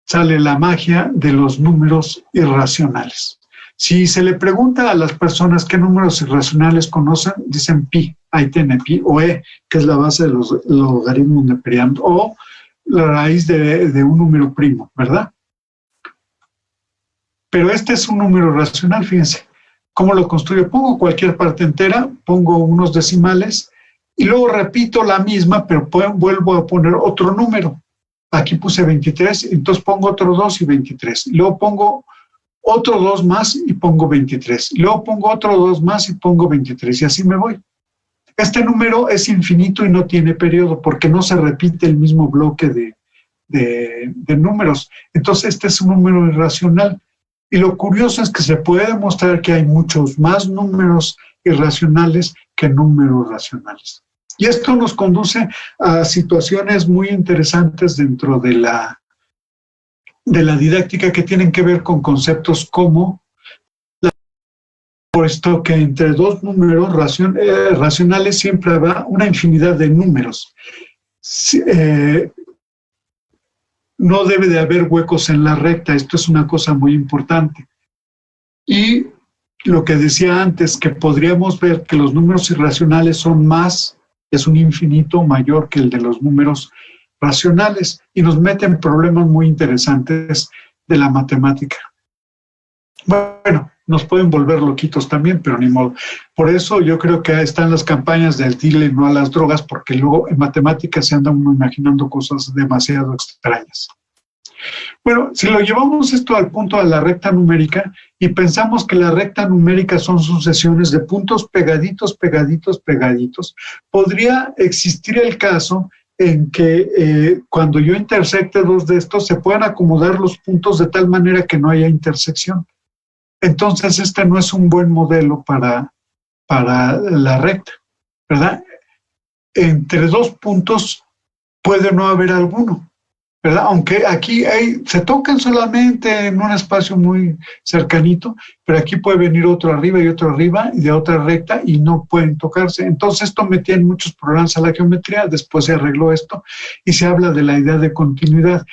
sale la magia de los números irracionales. Si se le pregunta a las personas qué números irracionales conocen, dicen pi, ahí tiene pi, o e, que es la base de los logaritmos neperianos, o la raíz de un número primo, ¿verdad? Pero este es un número racional, fíjense. ¿Cómo lo construyo? Pongo cualquier parte entera, pongo unos decimales, y luego repito la misma, pero vuelvo a poner otro número. Aquí puse 23, entonces pongo otro 2 y 23. Luego pongo otro 2 más y pongo 23. Luego pongo otro 2 más y pongo 23 y así me voy. Este número es infinito y no tiene periodo porque no se repite el mismo bloque de números. Entonces este es un número irracional. Y lo curioso es que se puede demostrar que hay muchos más números irracionales que números racionales. Y esto nos conduce a situaciones muy interesantes dentro de la didáctica que tienen que ver con conceptos como, puesto que entre dos números racionales siempre habrá una infinidad de números. No debe de haber huecos en la recta, esto es una cosa muy importante. Y lo que decía antes, que podríamos ver que los números irracionales son más, es un infinito mayor que el de los números racionales y nos meten problemas muy interesantes de la matemática. Bueno, nos pueden volver loquitos también, pero ni modo. Por eso yo creo que están las campañas del dile no a las drogas, porque luego en matemáticas se anda uno imaginando cosas demasiado extrañas. Bueno, si lo llevamos esto al punto de la recta numérica y pensamos que la recta numérica son sucesiones de puntos pegaditos, pegaditos, pegaditos, podría existir el caso en que cuando yo intersecte dos de estos se puedan acomodar los puntos de tal manera que no haya intersección. Entonces este no es un buen modelo para la recta, ¿verdad? Entre dos puntos puede no haber alguno. ¿verdad? Aunque aquí se tocan solamente en un espacio muy cercanito, pero aquí puede venir otro arriba y otro arriba y de otra recta y no pueden tocarse. Entonces esto metía en muchos programas a la geometría, después se arregló esto y se habla de la idea de continuidad.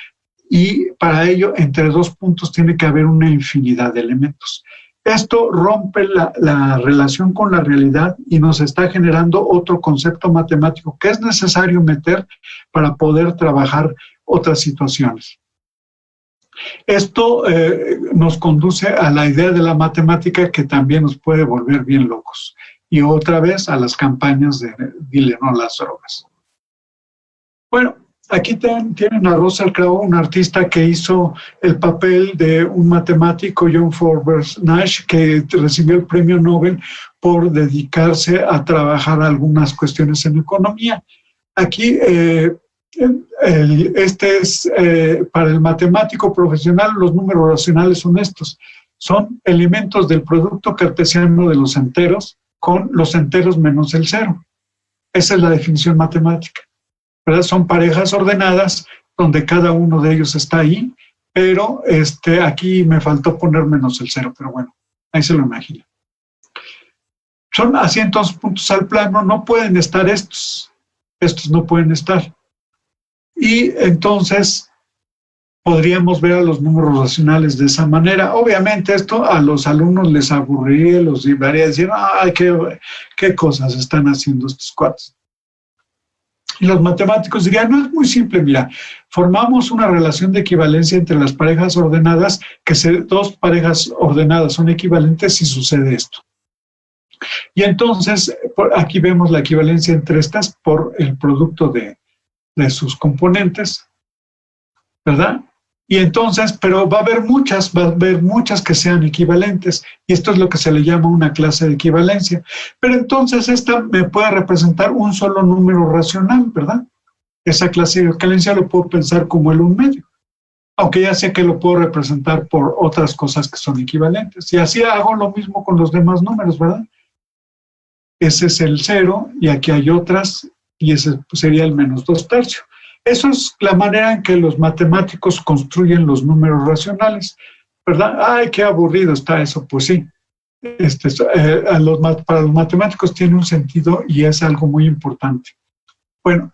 Y para ello, entre dos puntos tiene que haber una infinidad de elementos. Esto rompe la relación con la realidad y nos está generando otro concepto matemático que es necesario meter para poder trabajar otras situaciones. Esto nos conduce a la idea de la matemática que también nos puede volver bien locos. Y otra vez a las campañas de dile no a las drogas. Bueno, aquí tienen a Russell Crowe, un artista que hizo el papel de un matemático, John Forbes Nash, que recibió el premio Nobel por dedicarse a trabajar algunas cuestiones en economía. Aquí, para el matemático profesional, los números racionales son estos. Son elementos del producto cartesiano de los enteros con los enteros menos el cero. Esa es la definición matemática, ¿verdad? Son parejas ordenadas donde cada uno de ellos está ahí, pero aquí me faltó poner menos el cero, pero bueno, ahí se lo imagina. Son así entonces puntos al plano, no pueden estar estos no pueden estar. Y entonces podríamos ver a los números racionales de esa manera. Obviamente esto a los alumnos les aburriría, los llevaría a decir, ¡ay, qué cosas están haciendo estos cuates! Y los matemáticos dirían, no, es muy simple, mira, formamos una relación de equivalencia entre las parejas ordenadas, dos parejas ordenadas son equivalentes si sucede esto. Y entonces, aquí vemos la equivalencia entre estas por el producto de sus componentes, ¿verdad? Y entonces, pero va a haber muchas que sean equivalentes, y esto es lo que se le llama una clase de equivalencia. Pero entonces esta me puede representar un solo número racional, ¿verdad? Esa clase de equivalencia lo puedo pensar como el 1/2, aunque ya sé que lo puedo representar por otras cosas que son equivalentes. Y así hago lo mismo con los demás números, ¿verdad? Ese es el 0, y aquí hay otras, y ese sería el menos 2/3. Eso es la manera en que los matemáticos construyen los números racionales, ¿verdad? ¡Ay, qué aburrido está eso! Pues sí, para los matemáticos tiene un sentido y es algo muy importante. Bueno,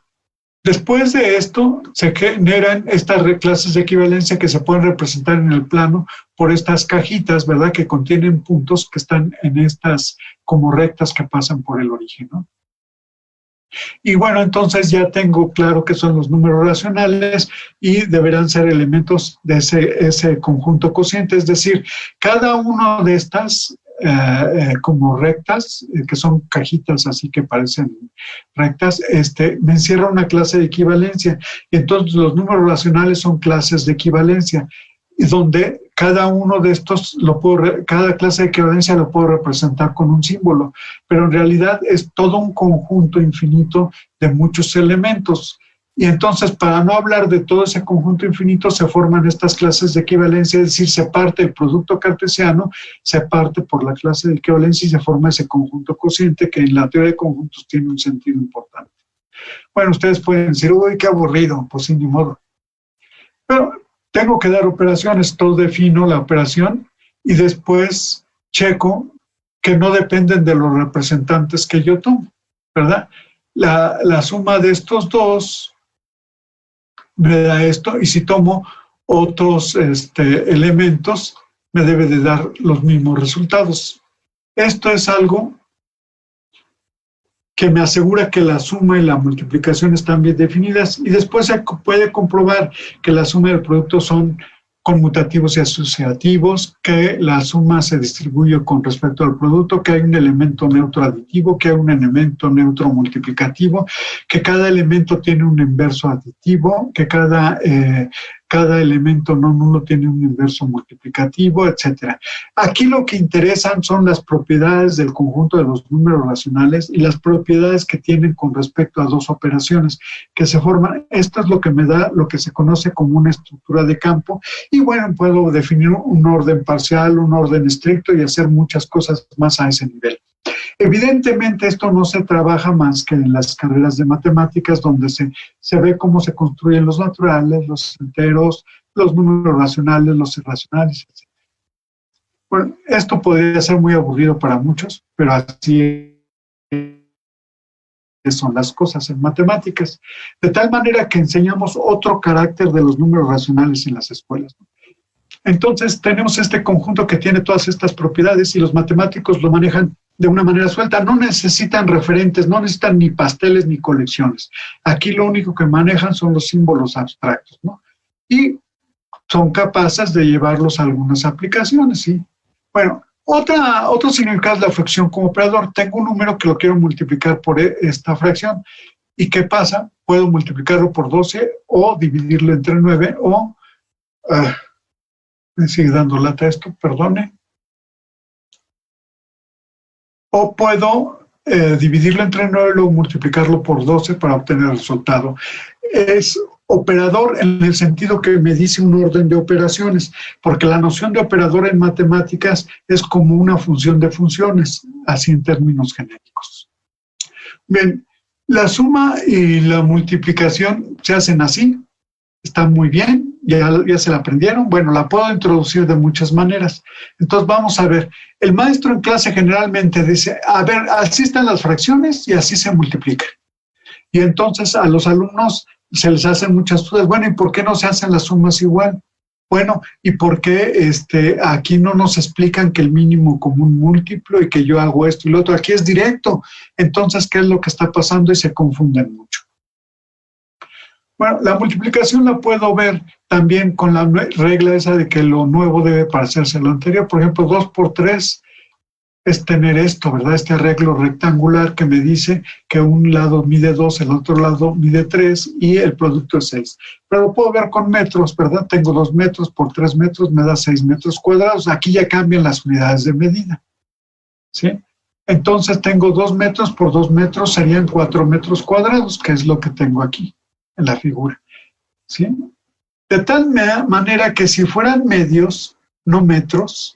después de esto se generan estas clases de equivalencia que se pueden representar en el plano por estas cajitas, ¿verdad? Que contienen puntos que están en estas como rectas que pasan por el origen, ¿no? Y bueno, entonces ya tengo claro que son los números racionales y deberán ser elementos de ese conjunto cociente, es decir, cada uno de estas como rectas, que son cajitas así que parecen rectas, me encierra una clase de equivalencia. Y entonces los números racionales son clases de equivalencia, y donde cada uno de estos, cada clase de equivalencia lo puedo representar con un símbolo, pero en realidad es todo un conjunto infinito de muchos elementos. Y entonces, para no hablar de todo ese conjunto infinito, se forman estas clases de equivalencia, es decir, se parte el producto cartesiano, se parte por la clase de equivalencia y se forma ese conjunto cociente que en la teoría de conjuntos tiene un sentido importante. Bueno, ustedes pueden decir, uy, qué aburrido, pues sí, ni modo. Pero tengo que dar operaciones, todo defino la operación y después checo que no dependen de los representantes que yo tomo, ¿verdad? La suma de estos dos me da esto, y si tomo otros elementos, me debe de dar los mismos resultados. Esto es algo que me asegura que la suma y la multiplicación están bien definidas, y después se puede comprobar que la suma y el producto son conmutativos y asociativos, que la suma se distribuye con respecto al producto, que hay un elemento neutro aditivo, que hay un elemento neutro multiplicativo, que cada elemento tiene un inverso aditivo, que cada elemento no nulo tiene un inverso multiplicativo, etc. Aquí lo que interesan son las propiedades del conjunto de los números racionales y las propiedades que tienen con respecto a dos operaciones que se forman. Esto es lo que me da lo que se conoce como una estructura de campo, y bueno, puedo definir un orden parcial, un orden estricto y hacer muchas cosas más a ese nivel. Evidentemente esto no se trabaja más que en las carreras de matemáticas, donde se ve cómo se construyen los naturales, los enteros, los números racionales, los irracionales, etc. Bueno, esto podría ser muy aburrido para muchos, pero así son las cosas en matemáticas. De tal manera que enseñamos otro carácter de los números racionales en las escuelas. Entonces tenemos este conjunto que tiene todas estas propiedades y los matemáticos lo manejan de una manera suelta. No necesitan referentes, no necesitan ni pasteles ni colecciones. Aquí lo único que manejan son los símbolos abstractos, ¿no? Y son capaces de llevarlos a algunas aplicaciones, ¿sí? Bueno, otro significado es la fracción como operador. Tengo un número que lo quiero multiplicar por esta fracción. ¿Y qué pasa? Puedo multiplicarlo por 12 o dividirlo entre 9 o... me sigue dando lata esto, perdone. O puedo dividirlo entre 9 y luego multiplicarlo por 12 para obtener el resultado. Es operador en el sentido que me dice un orden de operaciones, porque la noción de operador en matemáticas es como una función de funciones, así en términos genéricos. Bien, la suma y la multiplicación se hacen así, está muy bien, ya se la aprendieron. Bueno, la puedo introducir de muchas maneras. Entonces vamos a ver, el maestro en clase generalmente dice, a ver, así están las fracciones y así se multiplican. Y entonces a los alumnos se les hacen muchas dudas. Bueno, ¿y por qué no se hacen las sumas igual? Bueno, ¿y por qué aquí no nos explican que el mínimo común múltiplo y que yo hago esto y lo otro? Aquí es directo. Entonces, ¿qué es lo que está pasando? Y se confunden mucho. Bueno, la multiplicación la puedo ver también con la regla esa de que lo nuevo debe parecerse a lo anterior. Por ejemplo, 2 por 3 es tener esto, ¿verdad? Este arreglo rectangular que me dice que un lado mide 2, el otro lado mide 3 y el producto es 6. Pero lo puedo ver con metros, ¿verdad? Tengo 2 metros por 3 metros, me da 6 metros cuadrados. Aquí ya cambian las unidades de medida, ¿sí? Entonces tengo 2 metros por 2 metros, serían 4 metros cuadrados, que es lo que tengo aquí en la figura, ¿sí? De tal manera que si fueran medios, no metros,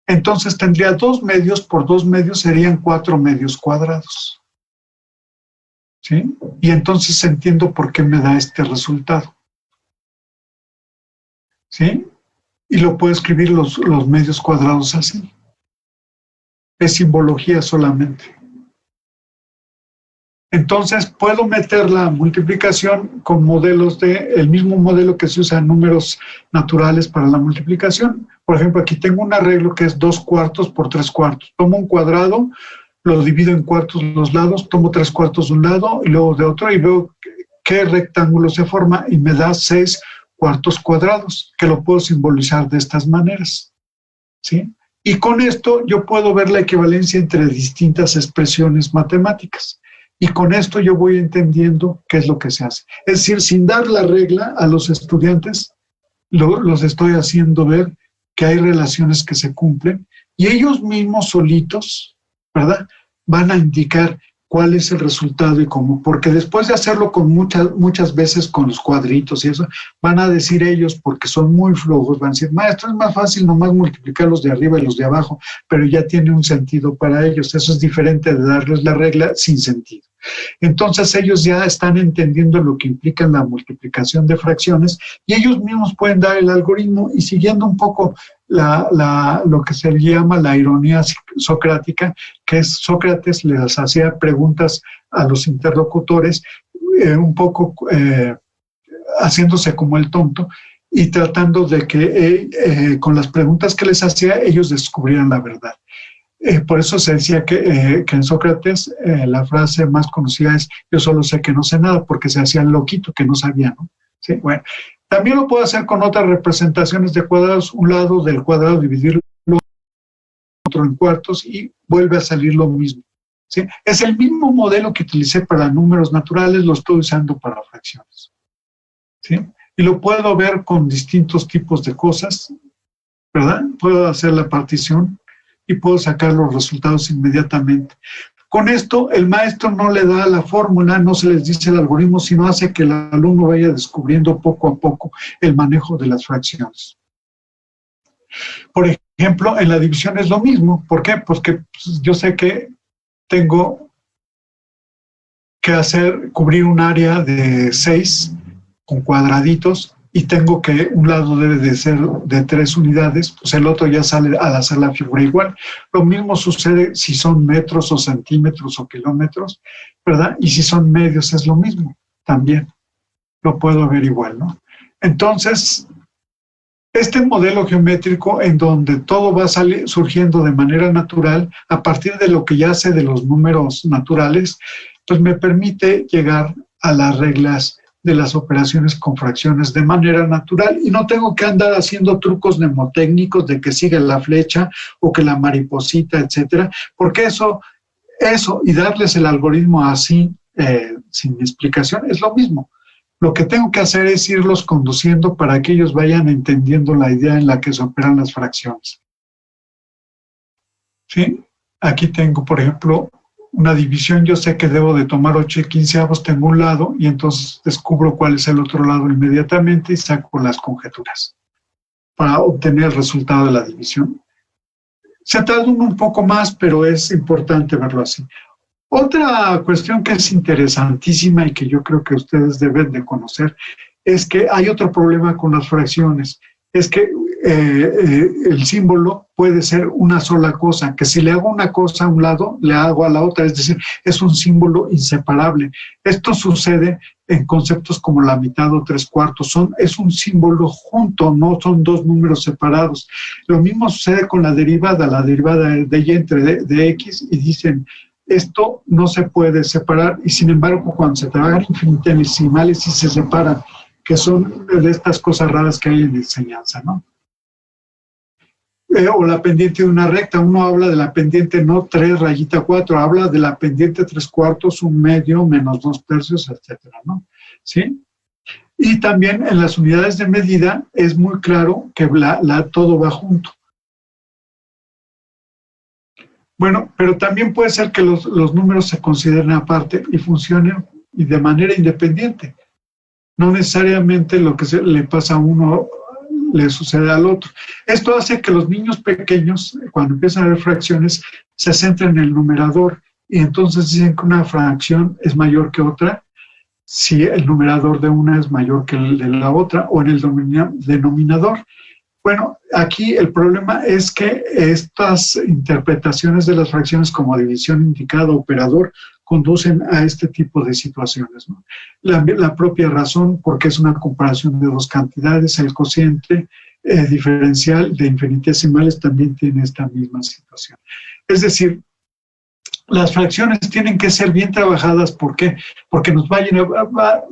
entonces tendría 2 medios por 2 medios, serían 4 medios cuadrados, ¿sí? Y entonces entiendo por qué me da este resultado, ¿sí? Y lo puedo escribir los medios cuadrados así. Es simbología solamente. Entonces puedo meter la multiplicación con modelos el mismo modelo que se usa en números naturales para la multiplicación. Por ejemplo, aquí tengo un arreglo que es 2 cuartos por 3 cuartos. Tomo un cuadrado, lo divido en cuartos los lados, tomo 3 cuartos de un lado y luego de otro y veo qué rectángulo se forma y me da 6 cuartos cuadrados, que lo puedo simbolizar de estas maneras, ¿sí? Y con esto yo puedo ver la equivalencia entre distintas expresiones matemáticas. Y con esto yo voy entendiendo qué es lo que se hace. Es decir, sin dar la regla a los estudiantes, los estoy haciendo ver que hay relaciones que se cumplen y ellos mismos solitos, ¿verdad?, van a indicar cuál es el resultado y cómo, porque después de hacerlo con muchas veces con los cuadritos y eso, van a decir ellos, porque son muy flojos, van a decir, maestro, es más fácil nomás multiplicar los de arriba y los de abajo, pero ya tiene un sentido para ellos. Eso es diferente de darles la regla sin sentido. Entonces ellos ya están entendiendo lo que implica la multiplicación de fracciones y ellos mismos pueden dar el algoritmo y siguiendo un poco lo que se llama la ironía socrática, que es Sócrates les hacía preguntas a los interlocutores un poco haciéndose como el tonto y tratando de que con las preguntas que les hacía ellos descubrieran la verdad. Por eso se decía que en Sócrates la frase más conocida es yo solo sé que no sé nada, porque se hacía el loquito que no sabía, ¿no? ¿Sí? Bueno, también lo puedo hacer con otras representaciones de cuadrados, un lado del cuadrado dividirlo otro en cuartos y vuelve a salir lo mismo, ¿sí? Es el mismo modelo que utilicé para números naturales, lo estoy usando para fracciones, ¿sí? Y lo puedo ver con distintos tipos de cosas, ¿verdad? Puedo hacer la partición y puedo sacar los resultados inmediatamente. Con esto, el maestro no le da la fórmula, no se les dice el algoritmo, sino hace que el alumno vaya descubriendo poco a poco el manejo de las fracciones. Por ejemplo, en la división es lo mismo. ¿Por qué? Porque yo sé que tengo que cubrir un área de 6 con cuadraditos y tengo que un lado debe de ser de 3 unidades, pues el otro ya sale al hacer la figura igual. Lo mismo sucede si son metros o centímetros o kilómetros, ¿verdad? Y si son medios es lo mismo, también lo puedo ver igual, ¿no? Entonces, este modelo geométrico en donde todo va surgiendo de manera natural a partir de lo que ya sé de los números naturales, pues me permite llegar a las reglas de las operaciones con fracciones de manera natural y no tengo que andar haciendo trucos mnemotécnicos de que sigue la flecha o que la mariposita, etcétera, porque eso y darles el algoritmo así, sin explicación, es lo mismo. Lo que tengo que hacer es irlos conduciendo para que ellos vayan entendiendo la idea en la que se operan las fracciones. ¿Sí? Aquí tengo, por ejemplo, una división. Yo sé que debo de tomar 8/15, tengo un lado y entonces descubro cuál es el otro lado inmediatamente y saco las conjeturas para obtener el resultado de la división. Se tarda un poco más, pero es importante verlo así. Otra cuestión que es interesantísima y que yo creo que ustedes deben de conocer es que hay otro problema con las fracciones. Es que el símbolo puede ser una sola cosa, que si le hago una cosa a un lado, le hago a la otra, es decir, es un símbolo inseparable. Esto sucede en conceptos como la mitad o 3/4, es un símbolo junto, no son dos números separados. Lo mismo sucede con la derivada de y entre de x, y dicen, esto no se puede separar, y sin embargo, cuando se trabajan infinitesimales sí se separan, que son de estas cosas raras que hay en enseñanza, ¿no? O la pendiente de una recta, uno habla de la pendiente no 3/4, habla de la pendiente 3/4, 1/2, menos 2/3, etcétera, ¿no? ¿Sí? Y también en las unidades de medida es muy claro que todo va junto. Bueno, pero también puede ser que los números se consideren aparte y funcionen y de manera independiente. No necesariamente lo que le pasa a uno le sucede al otro. Esto hace que los niños pequeños, cuando empiezan a ver fracciones, se centren en el numerador y entonces dicen que una fracción es mayor que otra si el numerador de una es mayor que el de la otra, o en el denominador. Bueno, aquí el problema es que estas interpretaciones de las fracciones como división, indicado, operador, conducen a este tipo de situaciones, ¿no? La propia razón, porque es una comparación de dos cantidades, el cociente diferencial de infinitesimales también tiene esta misma situación. Es decir, las fracciones tienen que ser bien trabajadas. ¿Por qué? Porque nos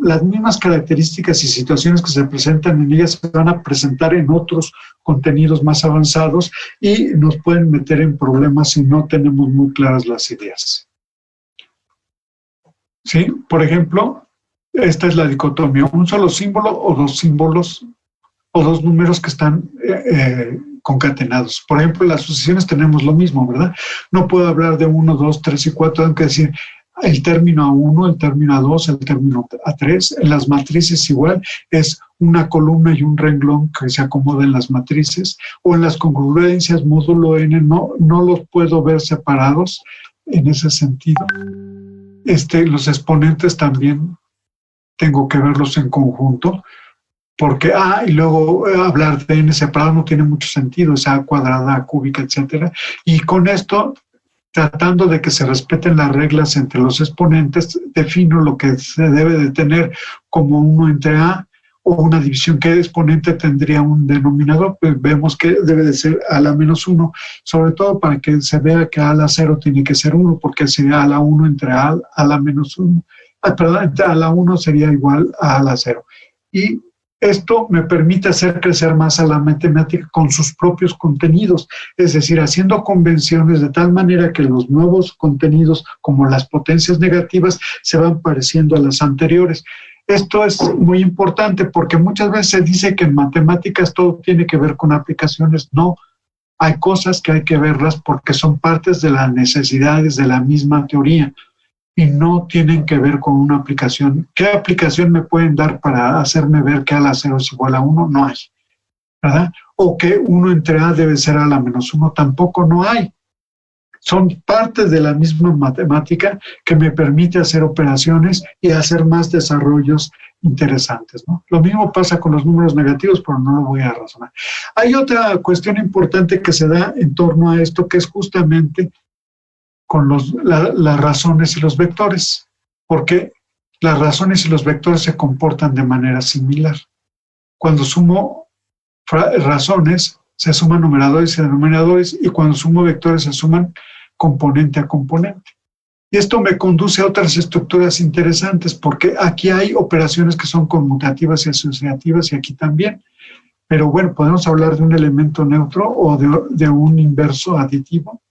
las mismas características y situaciones que se presentan en ellas se van a presentar en otros contenidos más avanzados y nos pueden meter en problemas si no tenemos muy claras las ideas. ¿Sí? Por ejemplo, esta es la dicotomía, un solo símbolo o dos símbolos o dos números que están concatenados. Por ejemplo, en las sucesiones tenemos lo mismo, ¿verdad? No puedo hablar de 1, 2, 3 y 4, tengo que decir el término A1, el término A2, el término A3. En las matrices igual, es una columna y un renglón que se acomoda en las matrices. O en las congruencias, módulo N, no los puedo ver separados en ese sentido. Los exponentes también tengo que verlos en conjunto, porque y luego hablar de n separado no tiene mucho sentido, es a cuadrada, a cúbica, etcétera. Y con esto, tratando de que se respeten las reglas entre los exponentes, defino lo que se debe de tener como 1 entre a, o una división. ¿Qué exponente tendría un denominador? Pues vemos que debe de ser a la menos 1, sobre todo para que se vea que a la 0 tiene que ser 1, porque sería a la 1 entre a la menos 1. Perdón, a la 1 sería igual a la 0. Y esto me permite hacer crecer más a la matemática con sus propios contenidos, es decir, haciendo convenciones de tal manera que los nuevos contenidos, como las potencias negativas, se van pareciendo a las anteriores. Esto es muy importante porque muchas veces se dice que en matemáticas todo tiene que ver con aplicaciones. No, hay cosas que hay que verlas porque son partes de las necesidades de la misma teoría y no tienen que ver con una aplicación. ¿Qué aplicación me pueden dar para hacerme ver que a la 0 es igual a 1? No hay, ¿verdad? O que 1 entre a debe ser a la menos 1, tampoco no hay. son partes de la misma matemática que me permite hacer operaciones y hacer más desarrollos interesantes, ¿no? Lo mismo pasa con los números negativos, pero no lo voy a razonar. Hay otra cuestión importante que se da en torno a esto, que es justamente con las razones y los vectores, porque las razones y los vectores se comportan de manera similar. Cuando sumo razones, se suman numeradores y denominadores, y cuando sumo vectores se suman componente a componente. Y esto me conduce a otras estructuras interesantes, porque aquí hay operaciones que son conmutativas y asociativas, y aquí también. Pero bueno, podemos hablar de un elemento neutro o de un inverso aditivo.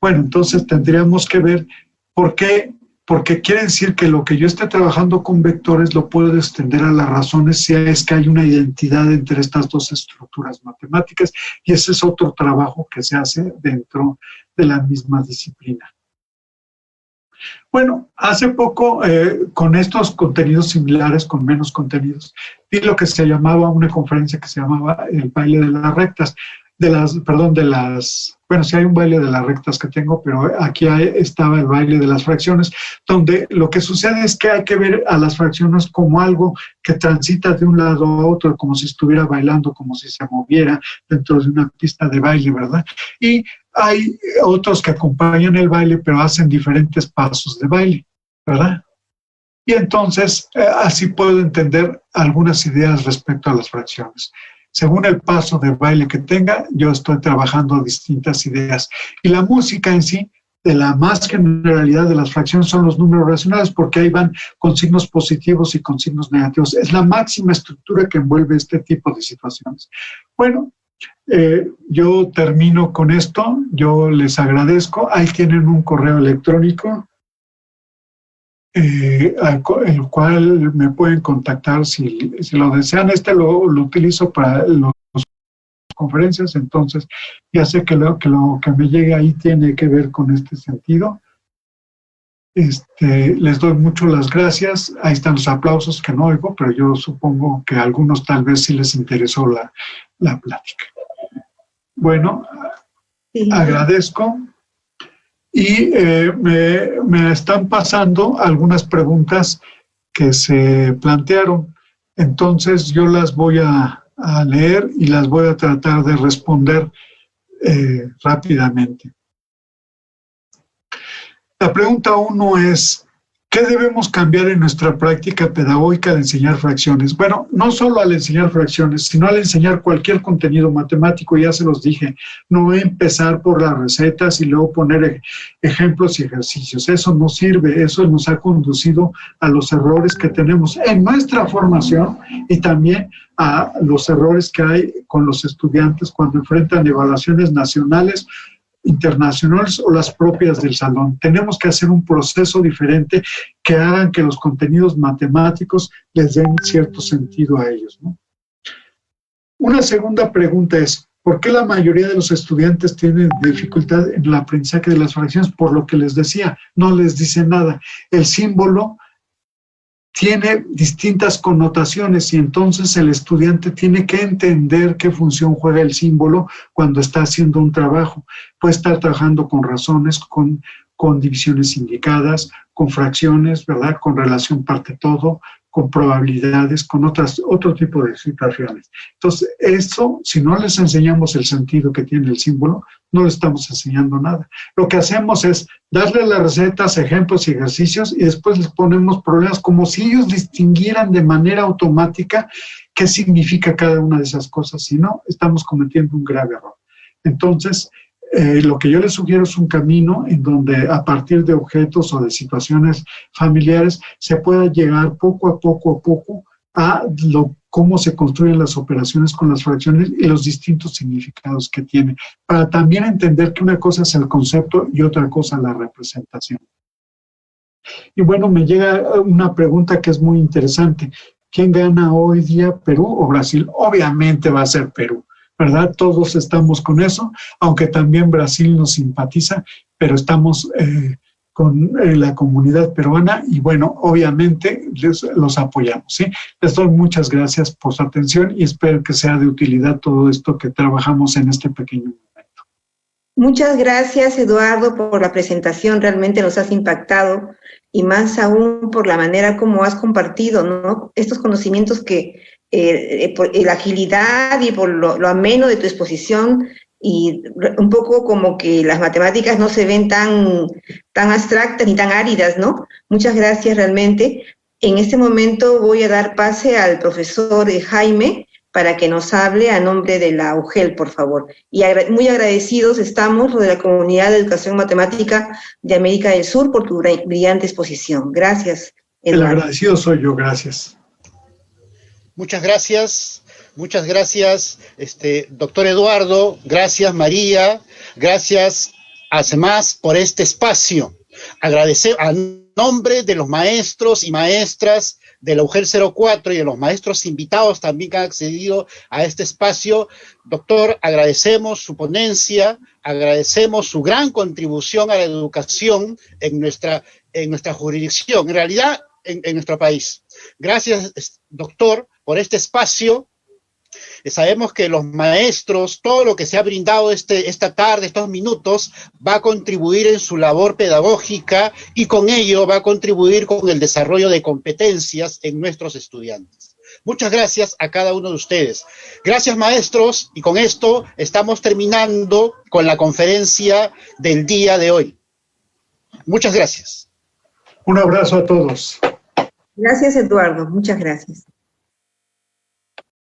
Bueno, entonces tendríamos que ver por qué, porque quiere decir que lo que yo esté trabajando con vectores lo puedo extender a las razones si es que hay una identidad entre estas dos estructuras matemáticas, y ese es otro trabajo que se hace dentro de la misma disciplina. Bueno, hace poco, con estos contenidos similares, con menos contenidos, di lo que se llamaba una conferencia que se llamaba el baile de las rectas, bueno, sí hay un baile de las rectas que tengo, pero aquí estaba el baile de las fracciones, donde lo que sucede es que hay que ver a las fracciones como algo que transita de un lado a otro, como si estuviera bailando, como si se moviera dentro de una pista de baile, ¿verdad? Y hay otros que acompañan el baile, pero hacen diferentes pasos de baile, ¿verdad? Y entonces, así puedo entender algunas ideas respecto a las fracciones. Según el paso de baile que tenga, yo estoy trabajando distintas ideas. Y la música en sí, de la más generalidad de las fracciones, son los números racionales, porque ahí van con signos positivos y con signos negativos. Es la máxima estructura que envuelve este tipo de situaciones. Bueno, yo termino con esto. Yo les agradezco. Ahí tienen un correo electrónico, el cual me pueden contactar si lo desean. Lo utilizo para las conferencias, entonces ya sé que lo que me llegue ahí tiene que ver con este sentido. Les doy mucho las gracias. Ahí están los aplausos que no oigo, pero yo supongo que a algunos tal vez sí les interesó la plática. Bueno, sí. Agradezco. Y me están pasando algunas preguntas que se plantearon. Entonces yo las voy a leer y las voy a tratar de responder rápidamente. La pregunta 1 es, ¿qué debemos cambiar en nuestra práctica pedagógica de enseñar fracciones? Bueno, no solo al enseñar fracciones, sino al enseñar cualquier contenido matemático. Ya se los dije, no empezar por las recetas y luego poner ejemplos y ejercicios. Eso no sirve, eso nos ha conducido a los errores que tenemos en nuestra formación y también a los errores que hay con los estudiantes cuando enfrentan evaluaciones nacionales, internacionales o las propias del salón. Tenemos que hacer un proceso diferente que hagan que los contenidos matemáticos les den cierto sentido a ellos, ¿no? Una segunda pregunta es, ¿por qué la mayoría de los estudiantes tienen dificultad en el aprendizaje de las fracciones? Por lo que les decía, no les dice nada. El símbolo tiene distintas connotaciones y entonces el estudiante tiene que entender qué función juega el símbolo cuando está haciendo un trabajo. Puede estar trabajando con razones, con divisiones indicadas, con fracciones, ¿verdad? Con relación parte-todo, con probabilidades, con otro tipo de situaciones. Entonces, eso, si no les enseñamos el sentido que tiene el símbolo, no les estamos enseñando nada. Lo que hacemos es darle las recetas, ejemplos y ejercicios y después les ponemos problemas como si ellos distinguieran de manera automática qué significa cada una de esas cosas. Si no, estamos cometiendo un grave error. Entonces, lo que yo les sugiero es un camino en donde a partir de objetos o de situaciones familiares se pueda llegar poco a poco a cómo se construyen las operaciones con las fracciones y los distintos significados que tiene, para también entender que una cosa es el concepto y otra cosa la representación. Y bueno, me llega una pregunta que es muy interesante. ¿Quién gana hoy día, Perú o Brasil? Obviamente va a ser Perú, ¿verdad? Todos estamos con eso, aunque también Brasil nos simpatiza, pero estamos con la comunidad peruana y bueno, obviamente los apoyamos, ¿sí? Les doy muchas gracias por su atención y espero que sea de utilidad todo esto que trabajamos en este pequeño momento. Muchas gracias, Eduardo, por la presentación. Realmente nos has impactado y más aún por la manera como has compartido, ¿no? Estos conocimientos que, por la agilidad y por lo ameno de tu exposición y un poco como que las matemáticas no se ven tan abstractas ni tan áridas, ¿no? Muchas gracias realmente. En este momento voy a dar pase al profesor Jaime para que nos hable a nombre de la UGEL, por favor. Y muy agradecidos estamos los de la Comunidad de Educación Matemática de América del Sur por tu brillante exposición. Gracias, Eduardo. El agradecido soy yo, gracias. Muchas gracias, doctor Eduardo, gracias María, gracias además por este espacio. Agradecer a nombre de los maestros y maestras de la UGEL 04 y de los maestros invitados también que han accedido a este espacio. Doctor, agradecemos su ponencia, agradecemos su gran contribución a la educación en nuestra jurisdicción, en realidad en nuestro país. Gracias, doctor, por este espacio. Sabemos que los maestros, todo lo que se ha brindado esta tarde, estos minutos, va a contribuir en su labor pedagógica y con ello va a contribuir con el desarrollo de competencias en nuestros estudiantes. Muchas gracias a cada uno de ustedes. Gracias, maestros, y con esto estamos terminando con la conferencia del día de hoy. Muchas gracias. Un abrazo a todos. Gracias, Eduardo. Muchas gracias.